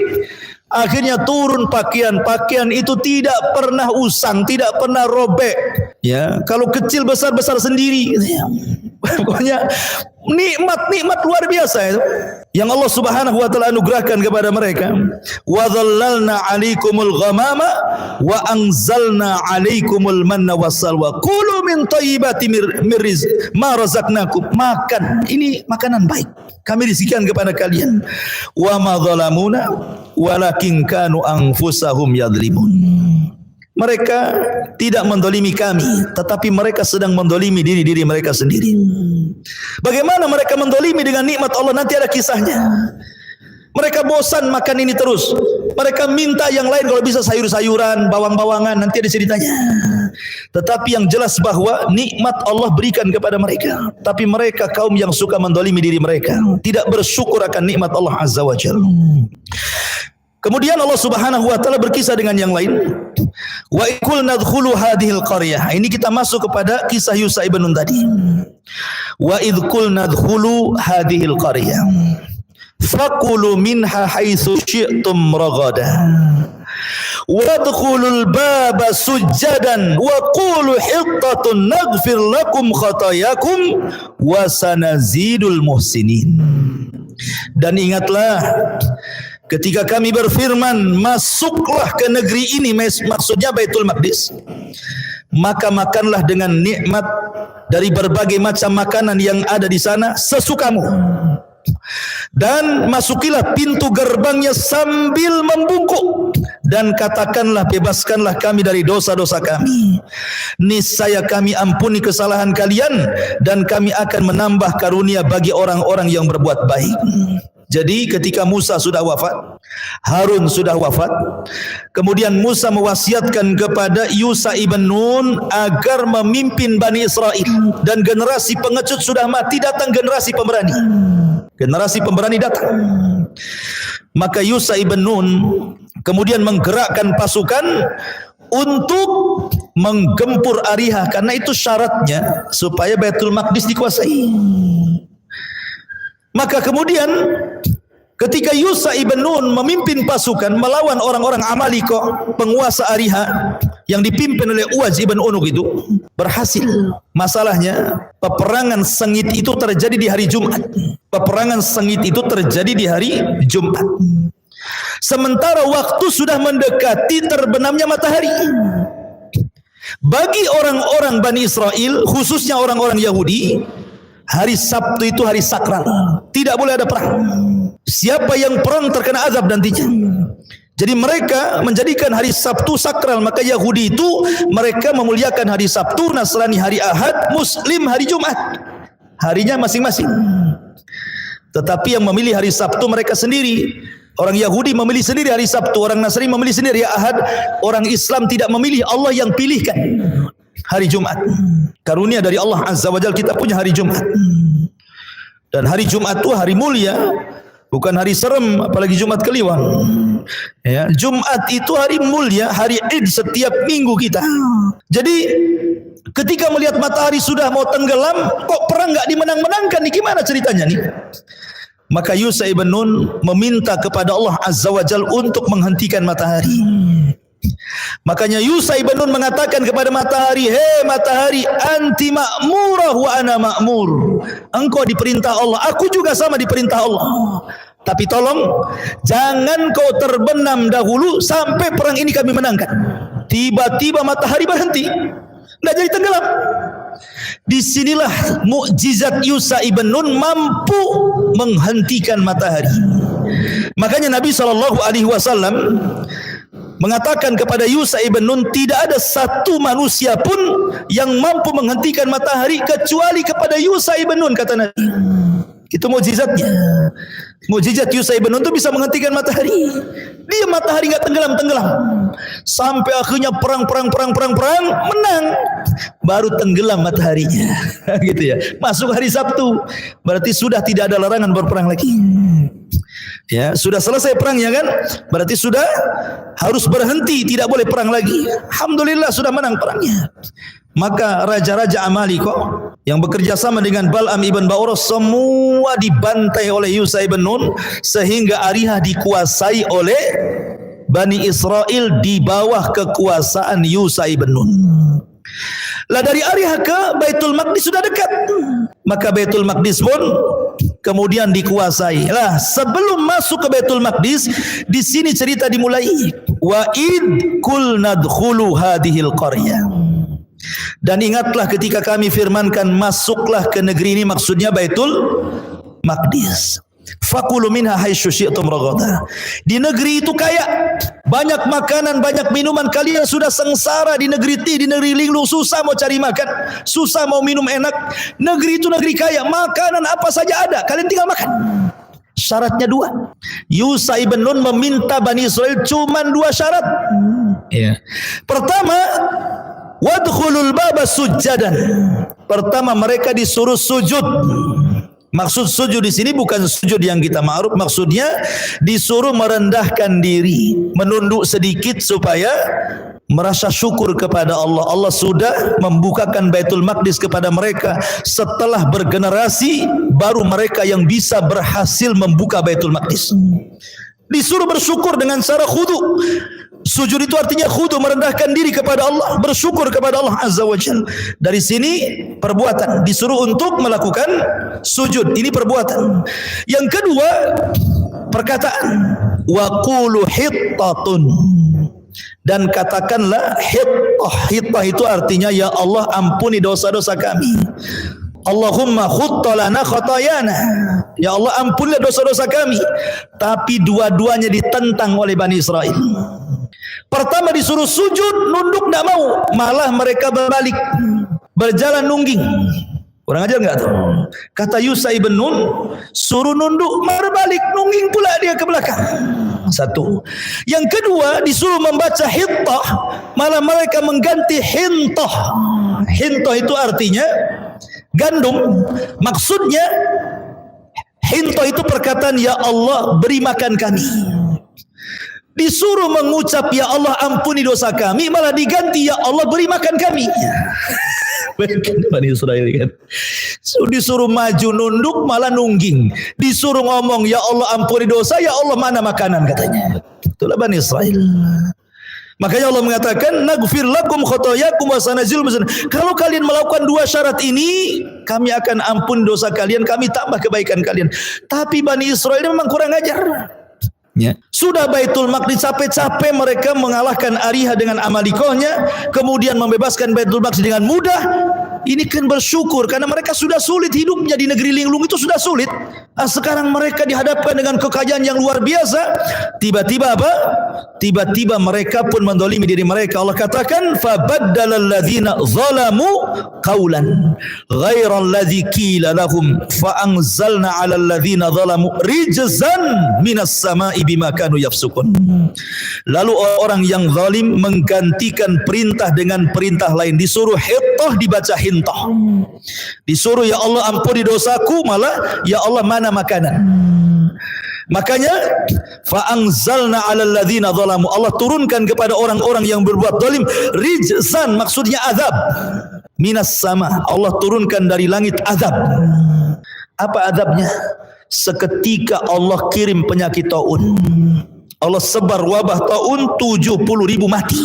Akhirnya turun pakaian itu tidak pernah usang, tidak pernah robek. Ya, kalau kecil besar sendiri. Pokoknya nikmat luar biasa itu yang Allah Subhanahu wa taala anugerahkan kepada mereka. Wa dhallalna 'alaikumul ghamama wa anzalna 'alaikumul manna wassalwa. Kulu min thayyibati ma razaqnakum. Makan, ini makanan baik kami rizkikan kepada kalian. Wa ma zalamuna walakin kanu anfusahum yadhlimun. Mereka tidak mendolimi kami, tetapi mereka sedang mendolimi diri mereka sendiri. Bagaimana mereka mendolimi dengan nikmat Allah? Nanti ada kisahnya. Mereka bosan makan ini terus. Mereka minta yang lain, kalau bisa sayur-sayuran, bawang-bawangan, nanti ada ceritanya. Tetapi yang jelas bahwa nikmat Allah berikan kepada mereka. Tapi mereka kaum yang suka mendolimi diri mereka, tidak bersyukur akan nikmat Allah Azza wa Jalla. Kemudian Allah Subhanahu wa taala berkisah dengan yang lain. Wa ikul nadkhulu hadhil qaryah. Ini kita masuk kepada kisah Yusha ibn Nun tadi. Wa idkul nadkhulu hadhil qaryah. Fakulu minha haitsu syi'tum ragada. Wadkhulul baba sujjadan wa qulu hittatun naghfir lakum khatayakum wa sanazidul muhsinin. Dan ingatlah ketika kami berfirman, masuklah ke negeri ini, maksudnya Baitul Maqdis, maka makanlah dengan nikmat dari berbagai macam makanan yang ada di sana sesukamu. Dan masukilah pintu gerbangnya sambil membungkuk, dan katakanlah, bebaskanlah kami dari dosa-dosa kami. Niscaya kami ampuni kesalahan kalian, dan kami akan menambah karunia bagi orang-orang yang berbuat baik. Jadi ketika Musa sudah wafat, Harun sudah wafat, kemudian Musa mewasiatkan kepada Yusha ibn Nun agar memimpin Bani Israel, dan generasi pengecut sudah mati, datang generasi pemberani. Generasi pemberani datang. Maka Yusha ibn Nun kemudian menggerakkan pasukan untuk menggempur Ariha, karena itu syaratnya supaya Baitul Maqdis dikuasai. Maka kemudian ketika Yusha ibn Nun memimpin pasukan melawan orang-orang Amalika, penguasa Ariha yang dipimpin oleh Uwaz ibn Unuk, itu berhasil. Masalahnya peperangan sengit itu terjadi di hari Jumat. Peperangan sengit itu terjadi di hari Jumat. Sementara waktu sudah mendekati terbenamnya matahari. Bagi orang-orang Bani Israel, khususnya orang-orang Yahudi, hari Sabtu itu hari sakral, tidak boleh ada perang. Siapa yang perang terkena azab nantinya. Jadi mereka menjadikan hari Sabtu sakral. Maka Yahudi itu mereka memuliakan hari Sabtu, Nasrani hari Ahad, Muslim hari Jumat. Harinya masing-masing. Tetapi yang memilih hari Sabtu mereka sendiri. Orang Yahudi memilih sendiri hari Sabtu, orang Nasrani memilih sendiri hari Ahad, orang Islam tidak memilih, Allah yang pilihkan hari Jumat. Karunia dari Allah Azza wa Jalla, kita punya hari Jumat. Dan hari Jumat itu hari mulia, bukan hari serem, apalagi Jumat Kliwon. Ya, Jumat itu hari mulia, hari Id setiap minggu kita. Jadi ketika melihat matahari sudah mau tenggelam, kok perang nggak dimenang-menangkan nih, gimana ceritanya nih? Maka Yusha ibn Nun meminta kepada Allah Azza wa Jalla untuk menghentikan matahari. Makanya Yusha ibn Nun mengatakan kepada matahari, "Hei matahari, anti ma'murah wa ana ma'mur." Engkau diperintah Allah, aku juga sama diperintah Allah. Tapi tolong jangan kau terbenam dahulu sampai perang ini kami menangkan. Tiba-tiba matahari berhenti, tidak jadi tenggelam. Disinilah mukjizat Yusha ibn Nun mampu menghentikan matahari. Makanya Nabi SAW mengatakan kepada Yusha ibn Nun, tidak ada satu manusia pun yang mampu menghentikan matahari kecuali kepada Yusha ibn Nun, kata Nabi. Itu mukjizatnya. Mukjizat Yusha ibn Nun itu bisa menghentikan matahari. Dia matahari nggak tenggelam sampai akhirnya perang menang, baru tenggelam mataharinya. Gitu ya. Masuk hari Sabtu, berarti sudah tidak ada larangan berperang lagi. Ya, sudah selesai perangnya kan? Berarti sudah harus berhenti, tidak boleh perang lagi. Alhamdulillah sudah menang perangnya. Maka raja-raja Amalika yang bekerja sama dengan Bal'am ibn Ba'urah semua dibantai oleh Yusha ibn Nun, sehingga Ariha dikuasai oleh Bani Israel di bawah kekuasaan Yusha ibn Nun. Lah dari Ariha ke Baitul Maqdis sudah dekat. Maka Baitul Maqdis pun kemudian dikuasai. Lah sebelum masuk ke Baitul Maqdis, di sini cerita dimulai. Wa id kul nadkhulu hadhil qaryah. Dan ingatlah ketika kami firmankan masuklah ke negeri ini, maksudnya Baitul Maqdis. Fakulu minha haitsu syi'tum ragada. Di negeri itu kaya, banyak makanan, banyak minuman. Kalian sudah sengsara di negeri di negeri linglung, susah mau cari makan, susah mau minum enak. Negeri itu negeri kaya, makanan apa saja ada, kalian tinggal makan. Syaratnya dua. Yusha ibn Nun meminta Bani Israel cuma dua syarat. Pertama, wadkhulul baba sujjadan. Pertama mereka disuruh sujud. Maksud sujud di sini bukan sujud yang kita ma'ruf, maksudnya disuruh merendahkan diri, menunduk sedikit supaya merasa syukur kepada Allah. Allah sudah membukakan Baitul Maqdis kepada mereka. Setelah bergenerasi, baru mereka yang bisa berhasil membuka Baitul Maqdis. Disuruh bersyukur dengan cara khudu. Sujud itu artinya khudu, merendahkan diri kepada Allah, bersyukur kepada Allah Azza wa Jalla. Dari sini perbuatan, disuruh untuk melakukan sujud, ini perbuatan. Yang kedua, perkataan, wa qulu hittatun, dan katakanlah hittah. Hittah itu artinya, ya Allah ampuni dosa-dosa kami. Allahumma khutta lana khatayana, ya Allah ampunilah dosa-dosa kami. Tapi dua-duanya ditentang oleh Bani Israel. Pertama disuruh sujud, nunduk tidak mau, malah mereka berbalik, berjalan nungging. Kurang ajar enggak tuh? Kata Yusha ibn Nun, suruh nunduk, berbalik, nungging pula dia ke belakang. Satu. Yang kedua disuruh membaca hittah, malah mereka mengganti hintah. Hintah itu artinya gandum. Maksudnya hintah itu perkataan, ya Allah beri makan kami. Disuruh mengucap ya Allah ampuni dosa kami, malah diganti ya Allah beri makan kami. Bani Israel kan, disuruh maju nunduk malah nungging, disuruh ngomong ya Allah ampuni dosa, ya Allah mana makanan katanya. Itulah Bani Israel. Makanya Allah mengatakan naghfir lakum khotoyakum wa sanazil musan. Kalau kalian melakukan dua syarat ini, kami akan ampun dosa kalian, kami tambah kebaikan kalian. Tapi Bani Israel memang kurang ajar. Ya. Sudah Baitul Maqdis, capek-capek mereka mengalahkan Ariha dengan Amalikohnya, kemudian membebaskan Baitul Maqdis dengan mudah. Ini kan bersyukur karena mereka sudah sulit hidupnya di negeri linglung itu, sudah sulit. Sekarang mereka dihadapkan dengan kekayaan yang luar biasa. Tiba-tiba apa? Tiba-tiba mereka pun mendolimi diri mereka. Allah katakan fabaddala alladzina zalamu qawlan ghaira alladzi qila lahum fa anzalna 'ala alladzina zalamu rijzan minas sama'i bima kanu yafsukun. Lalu orang yang zalim menggantikan perintah dengan perintah lain. Disuruh hittah dibaca hintah. Disuruh ya Allah ampuni dosaku, malah ya Allah mana makanan. Makanya fa anzalna 'alal ladzina zalamu, Allah turunkan kepada orang-orang yang berbuat zalim rijzan, maksudnya azab. Minas sama, Allah turunkan dari langit azab. Apa azabnya? Seketika Allah kirim penyakit taun. Allah sebar wabah taun, 70.000 mati.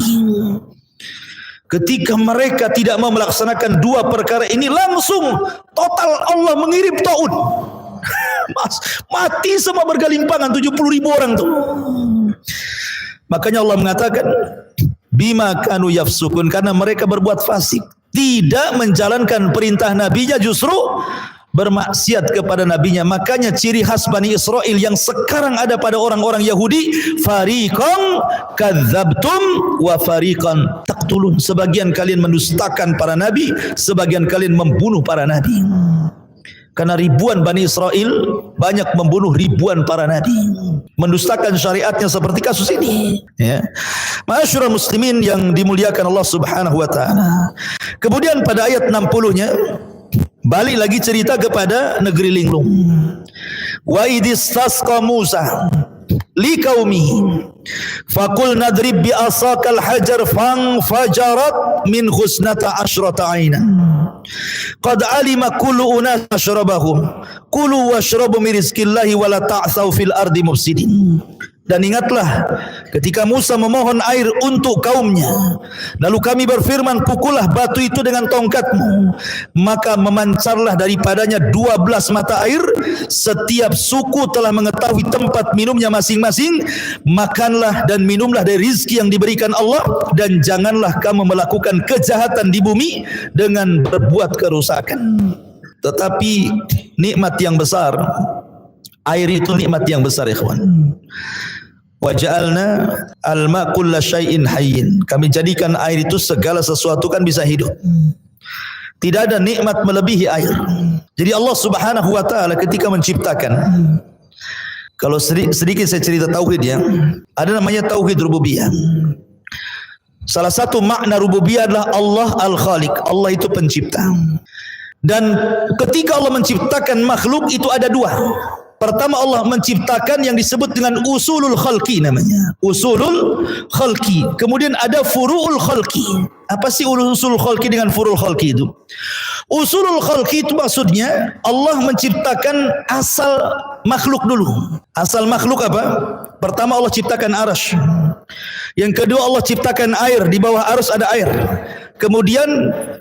Ketika mereka tidak mau melaksanakan dua perkara ini, langsung total Allah mengirim taun. Mati semua bergelimpangan, 70.000 orang tuh. Makanya Allah mengatakan bima kanu yafsukun, karena mereka berbuat fasik, tidak menjalankan perintah nabinya, justru bermaksiat kepada nabinya. Makanya ciri khas Bani Israel yang sekarang ada pada orang-orang Yahudi, fariqan kadzabtum wa fariqan taqtulun. Sebagian kalian mendustakan para nabi, sebagian kalian membunuh para nabi. Karena ribuan Bani Israel banyak membunuh ribuan para nabi, mendustakan syariatnya seperti kasus ini. Ya. Ma'asyiral muslimin yang dimuliakan Allah Subhanahu wa taala. Kemudian pada ayat 60-nya balik lagi cerita kepada negeri linglung. Wa idistasqa Musa liqaumihi faqul nadrib bi asaqal hajar fajarat min husnata asyrata ayna qad alima kullu unas mashrabahum kulu washrabu min rizqillahi wa la ta'thaw fil ardi mufsidin. Dan ingatlah ketika Musa memohon air untuk kaumnya, lalu kami berfirman, pukullah batu itu dengan tongkatmu, maka memancarlah daripadanya 12 mata air. Setiap suku telah mengetahui tempat minumnya masing-masing. Makanlah dan minumlah dari rizki yang diberikan Allah, dan janganlah kamu melakukan kejahatan di bumi dengan berbuat kerusakan. Tetapi nikmat yang besar, air itu nikmat yang besar, ikhwan. Wa ja'alna al-ma' kulla syai'in hayyin. Kami jadikan air itu segala sesuatu kan bisa hidup. Tidak ada nikmat melebihi air. Jadi Allah Subhanahu wa taala ketika menciptakan, kalau sedikit saya cerita tauhid ya, ada namanya tauhid rububiyah. Salah satu makna rububiyah adalah Allah al-Khaliq, Allah itu pencipta. Dan ketika Allah menciptakan makhluk itu ada dua. Pertama Allah menciptakan yang disebut dengan usulul khalqi namanya. Usulul khalqi. Kemudian ada furu'ul khalqi. Apa sih usulul khalqi dengan furu'ul khalqi itu? Usulul khalqi itu maksudnya Allah menciptakan asal makhluk dulu. Asal makhluk apa? Pertama Allah ciptakan arasy. Yang kedua Allah ciptakan air, di bawah arasy ada air. Kemudian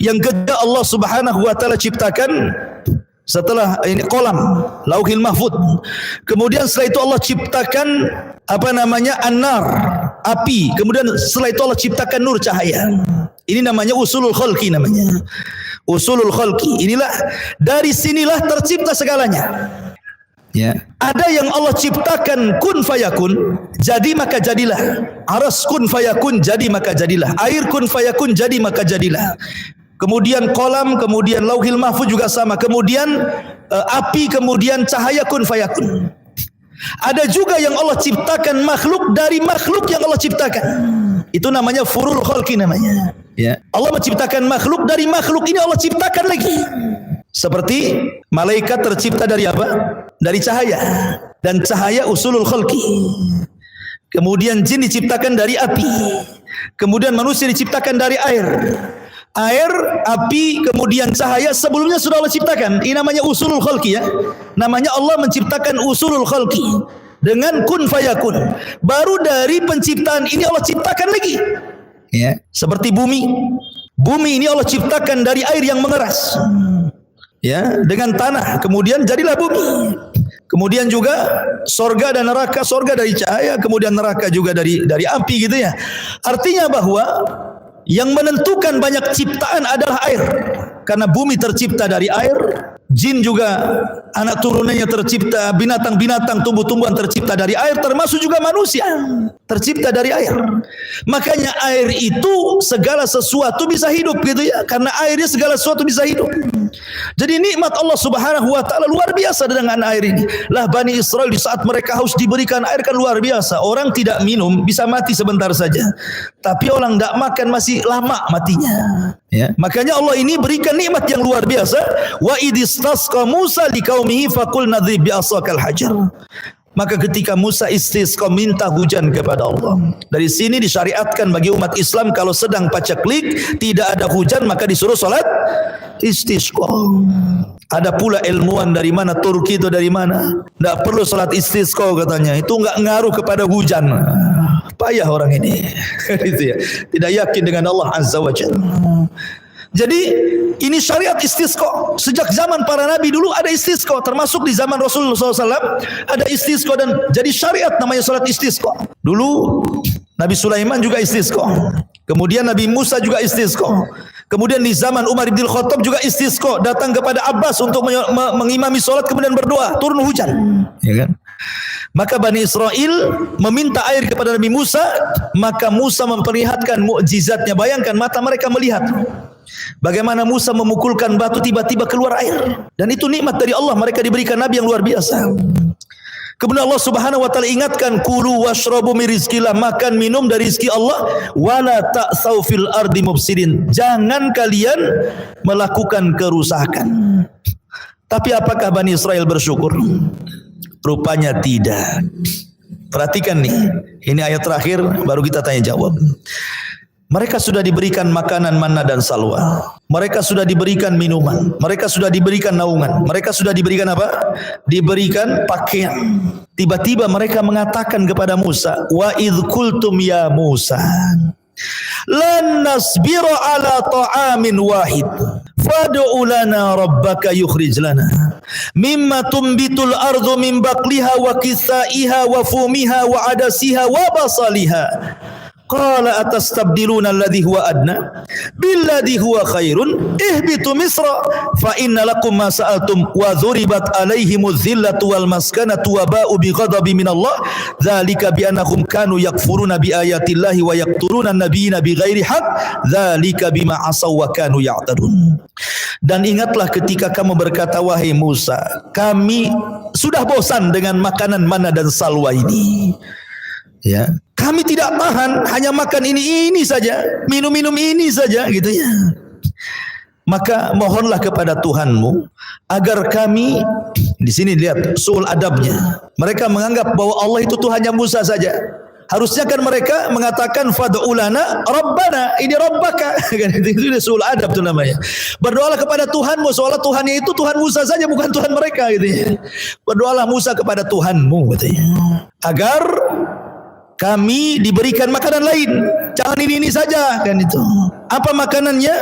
yang ketiga Allah Subhanahu wa taala ciptakan setelah ini kolam, lauhil mahfud. Kemudian setelah itu Allah ciptakan apa namanya an-nar, api. Kemudian setelah itu Allah ciptakan nur, cahaya. Ini namanya usulul khalqi namanya. Usulul khalqi. Inilah dari sinilah tercipta segalanya. Ya. Ada yang Allah ciptakan kun fayakun, jadi maka jadilah. Aras kun fayakun, jadi maka jadilah. Air kun fayakun, jadi maka jadilah. Kemudian kolam, kemudian lauhil mahfuz juga sama. Kemudian api, kemudian cahaya kun fayakun. Ada juga yang Allah ciptakan makhluk dari makhluk yang Allah ciptakan. Itu namanya furul khalqi namanya. Ya. Allah menciptakan makhluk dari makhluk ini Allah ciptakan lagi. Seperti malaikat tercipta dari apa? Dari cahaya. Dan cahaya usulul khalqi. Kemudian jin diciptakan dari api. Kemudian manusia diciptakan dari air. Air, api, kemudian cahaya sebelumnya sudah Allah ciptakan. Ini namanya usulul khalqi ya. Namanya Allah menciptakan usulul khalqi dengan kun fayakun. Baru dari penciptaan ini Allah ciptakan lagi. Ya, seperti bumi. Bumi ini Allah ciptakan dari air yang mengeras. Ya, dengan tanah, kemudian jadilah bumi. Kemudian juga sorga dan neraka, sorga dari cahaya, kemudian neraka juga dari api gitu ya. Artinya bahwa yang menentukan banyak ciptaan adalah air. Karena bumi tercipta dari air, jin juga anak turunannya tercipta, binatang-binatang, tumbuh-tumbuhan tercipta dari air, termasuk juga manusia tercipta dari air. Makanya air itu segala sesuatu bisa hidup gitu ya. Karena airnya segala sesuatu bisa hidup. Jadi nikmat Allah Subhanahu wa taala luar biasa dengan air ini. Lah Bani Israel di saat mereka haus diberikan air kan luar biasa. Orang tidak minum bisa mati sebentar saja. Tapi orang tidak makan masih lama matinya. Ya. Makanya Allah ini berikan nikmat yang luar biasa. Wa idistasqa Musa liqaumihi faqul nadrib bi'asakal hajar. Maka ketika Musa istisqa minta hujan kepada Allah. Dari sini disyariatkan bagi umat Islam kalau sedang paceklik tidak ada hujan maka disuruh salat istisqa. Ada pula ilmuwan dari mana, Turki itu dari mana, tidak perlu salat istisqa katanya, itu enggak ngaruh kepada hujan. Payah orang ini. Gitu ya. Tidak yakin dengan Allah Azza wa Jalla. Jadi ini syariat istisqa. Sejak zaman para nabi dulu ada istisqa, termasuk di zaman Rasulullah SAW ada istisqa, dan jadi syariat namanya salat istisqa. Dulu Nabi Sulaiman juga istisqa. Kemudian Nabi Musa juga istisqa. Kemudian di zaman Umar bin Khattab juga istisqa, datang kepada Abbas untuk mengimami salat kemudian berdoa, turun hujan. Ya kan? Maka Bani Israel meminta air kepada Nabi Musa, maka Musa memperlihatkan mukjizatnya. Bayangkan mata mereka melihat bagaimana Musa memukulkan batu tiba-tiba keluar air, dan itu nikmat dari Allah, mereka diberikan nabi yang luar biasa. Kemudian Allah Subhanahu wa taala ingatkan, kulu washrabu min rizqillah, makan minum dari rezeki Allah, wala ta'sau fil ardi mufsidin, jangan kalian melakukan kerusakan. Tapi apakah Bani Israel bersyukur? Rupanya tidak. Perhatikan nih, ini ayat terakhir baru kita tanya jawab. Mereka sudah diberikan makanan manna dan salwa. Mereka sudah diberikan minuman. Mereka sudah diberikan naungan. Mereka sudah diberikan apa? Diberikan pakaian. Tiba-tiba mereka mengatakan kepada Musa, wa idh qultum ya Musa, lan nasbira ala ta'amin wahid. Fad'u lana rabbaka yukhrij lana mimma tumbitul ardu min baqliha wa kisaiha wa fumiha wa adasiha wa basaliha. Qala atastabdiluna alladhi huwa adna billadhi huwa khairun ihbitu misra fa inna lakum ma sa'altum wa dhuribat alaihimuz zillatu wal maskanatu wa ba'u bi ghadabin min Allah dzalika bi annahum kanu yakfuruna bi ayatillahi wa yaqtuluna an-nabiyina bi ghairi haqq dzalika bima asaw wa kanu ya'tadun. Dan ingatlah ketika kamu berkata, wahai Musa, kami sudah bosan dengan makanan manna dan salwa ini. Ya, kami tidak tahan hanya makan ini saja, minum ini saja gitu ya. Maka mohonlah kepada Tuhanmu agar kami, di sini lihat suul adabnya. Mereka menganggap bahwa Allah itu Tuhannya Musa saja. Harusnya kan mereka mengatakan fad'u lana rabbana, ini rabbaka. Kan itu suul adab itu namanya. Berdoalah kepada Tuhanmu, seolah Tuhannya itu Tuhan Musa saja, bukan Tuhan mereka gitu ya. Berdoalah Musa kepada Tuhanmu gitu ya. Agar kami diberikan makanan lain. Jangan ini saja kan itu. Apa makanannya?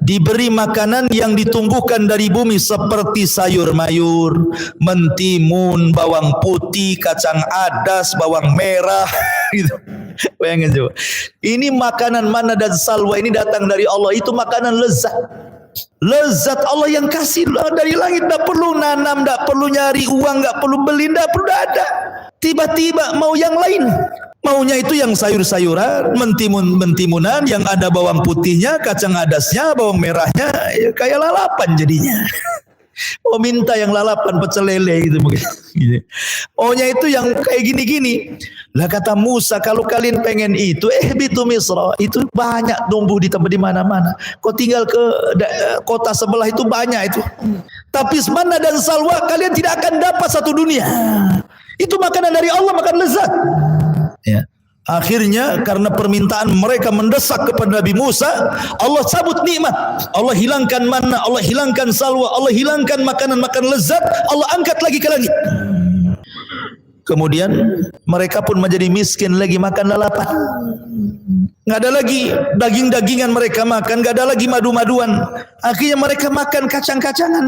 Diberi makanan yang ditumbuhkan dari bumi seperti sayur mayur, mentimun, bawang putih, kacang adas, bawang merah gitu. Bayangin coba. Ini makanan mana dan salwa ini datang dari Allah, itu makanan lezat. Lezat Allah yang kasih dari langit, tak perlu nanam, tak perlu nyari uang, tak perlu beli, tak perlu ada. Tiba-tiba mau yang lain. Maunya itu yang sayur-sayuran, mentimunan yang ada bawang putihnya, kacang adasnya, bawang merahnya, ya kayak lalapan jadinya. Mau minta yang lalapan pecel lele gitu mungkin. Maunya itu yang kayak gini-gini. Lah kata Musa, kalau kalian pengen itu, bitu Misra, itu banyak tumbuh di tempat di mana-mana. Kau tinggal ke kota sebelah itu banyak itu. Tapi mana dan salwa kalian tidak akan dapat satu dunia. Itu makanan dari Allah, makan lezat. Ya. Akhirnya karena permintaan mereka mendesak kepada Nabi Musa, Allah cabut nikmat, Allah hilangkan manna, Allah hilangkan salwa, Allah hilangkan makanan-makanan lezat, Allah angkat lagi ke langit. Kemudian mereka pun menjadi miskin lagi, makan lalapan. Nggak ada lagi daging-dagingan mereka makan, nggak ada lagi madu-maduan. Akhirnya mereka makan kacang-kacangan.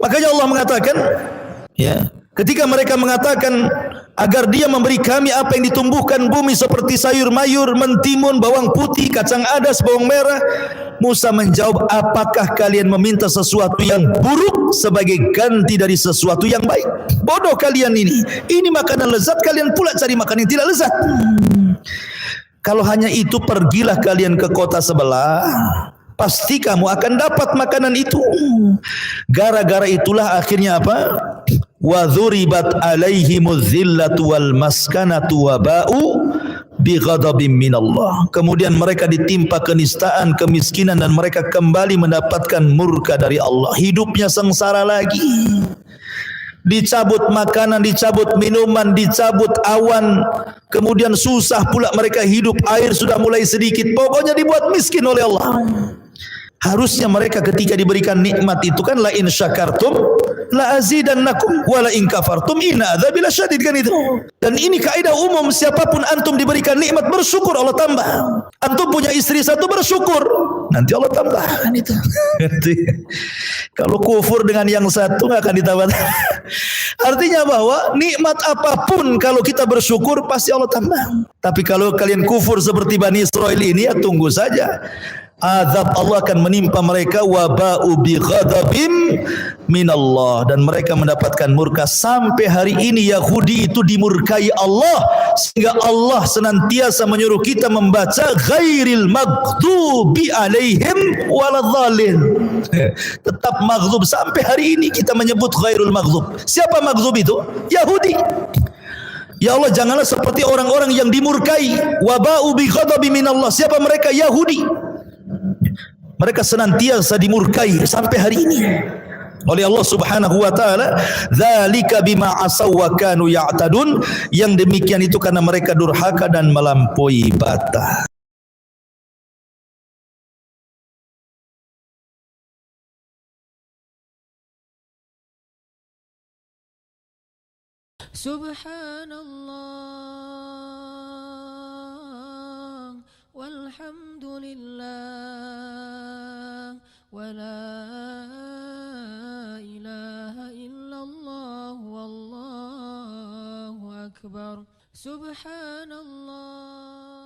Makanya Allah mengatakan, ya, ketika mereka mengatakan agar dia memberi kami apa yang ditumbuhkan bumi seperti sayur mayur, mentimun, bawang putih, kacang adas, bawang merah, Musa menjawab, apakah kalian meminta sesuatu yang buruk sebagai ganti dari sesuatu yang baik? Bodoh kalian ini. Ini makanan lezat, kalian pula cari makanan yang tidak lezat. Kalau hanya itu, pergilah kalian ke kota sebelah, pasti kamu akan dapat makanan itu. Gara-gara itulah akhirnya apa? Wa dzuribat alaihimuz zillatu wal maskanatu wa ba'u bi ghadabin minallah. Kemudian mereka ditimpa kenistaan, kemiskinan, dan mereka kembali mendapatkan murka dari Allah. Hidupnya sengsara lagi. Dicabut makanan, dicabut minuman, dicabut awan. Kemudian susah pula mereka hidup, air sudah mulai sedikit. Pokoknya dibuat miskin oleh Allah. Harusnya mereka ketika diberikan nikmat itu kan la in syakartum la azidannakum wa la in kafartum inna adzabi lasyadid, kan itu. Dan ini kaidah umum, siapapun antum diberikan nikmat bersyukur Allah tambah. Antum punya istri satu bersyukur, nanti Allah tambah, kan itu. Kalau kufur dengan yang satu nggak akan ditambah. Artinya bahwa nikmat apapun kalau kita bersyukur pasti Allah tambah. Tapi kalau kalian kufur seperti Bani Israil ini, ya tunggu saja. Azab Allah akan menimpa mereka, waba'u bi ghadabim minallah, dan mereka mendapatkan murka. Sampai hari ini Yahudi itu dimurkai Allah, sehingga Allah senantiasa menyuruh kita membaca ghairil maghdubi alaihim waladhdallin. Tetap maghdub sampai hari ini kita menyebut ghairul maghdub. Siapa maghdub itu? Yahudi. Ya Allah, janganlah seperti orang-orang yang dimurkai. Waba'u bi ghadabi minallah. Siapa mereka? Yahudi. Mereka senantiasa dimurkai sampai hari ini oleh Allah Subhanahu wa taala. Dzalika bima asaw wa kanu ya'tadun. Yang demikian itu karena mereka durhaka dan melampaui batas. Subhanallah walhamdulillah wa la ilaha illallah wallahu akbar. Subhanallah.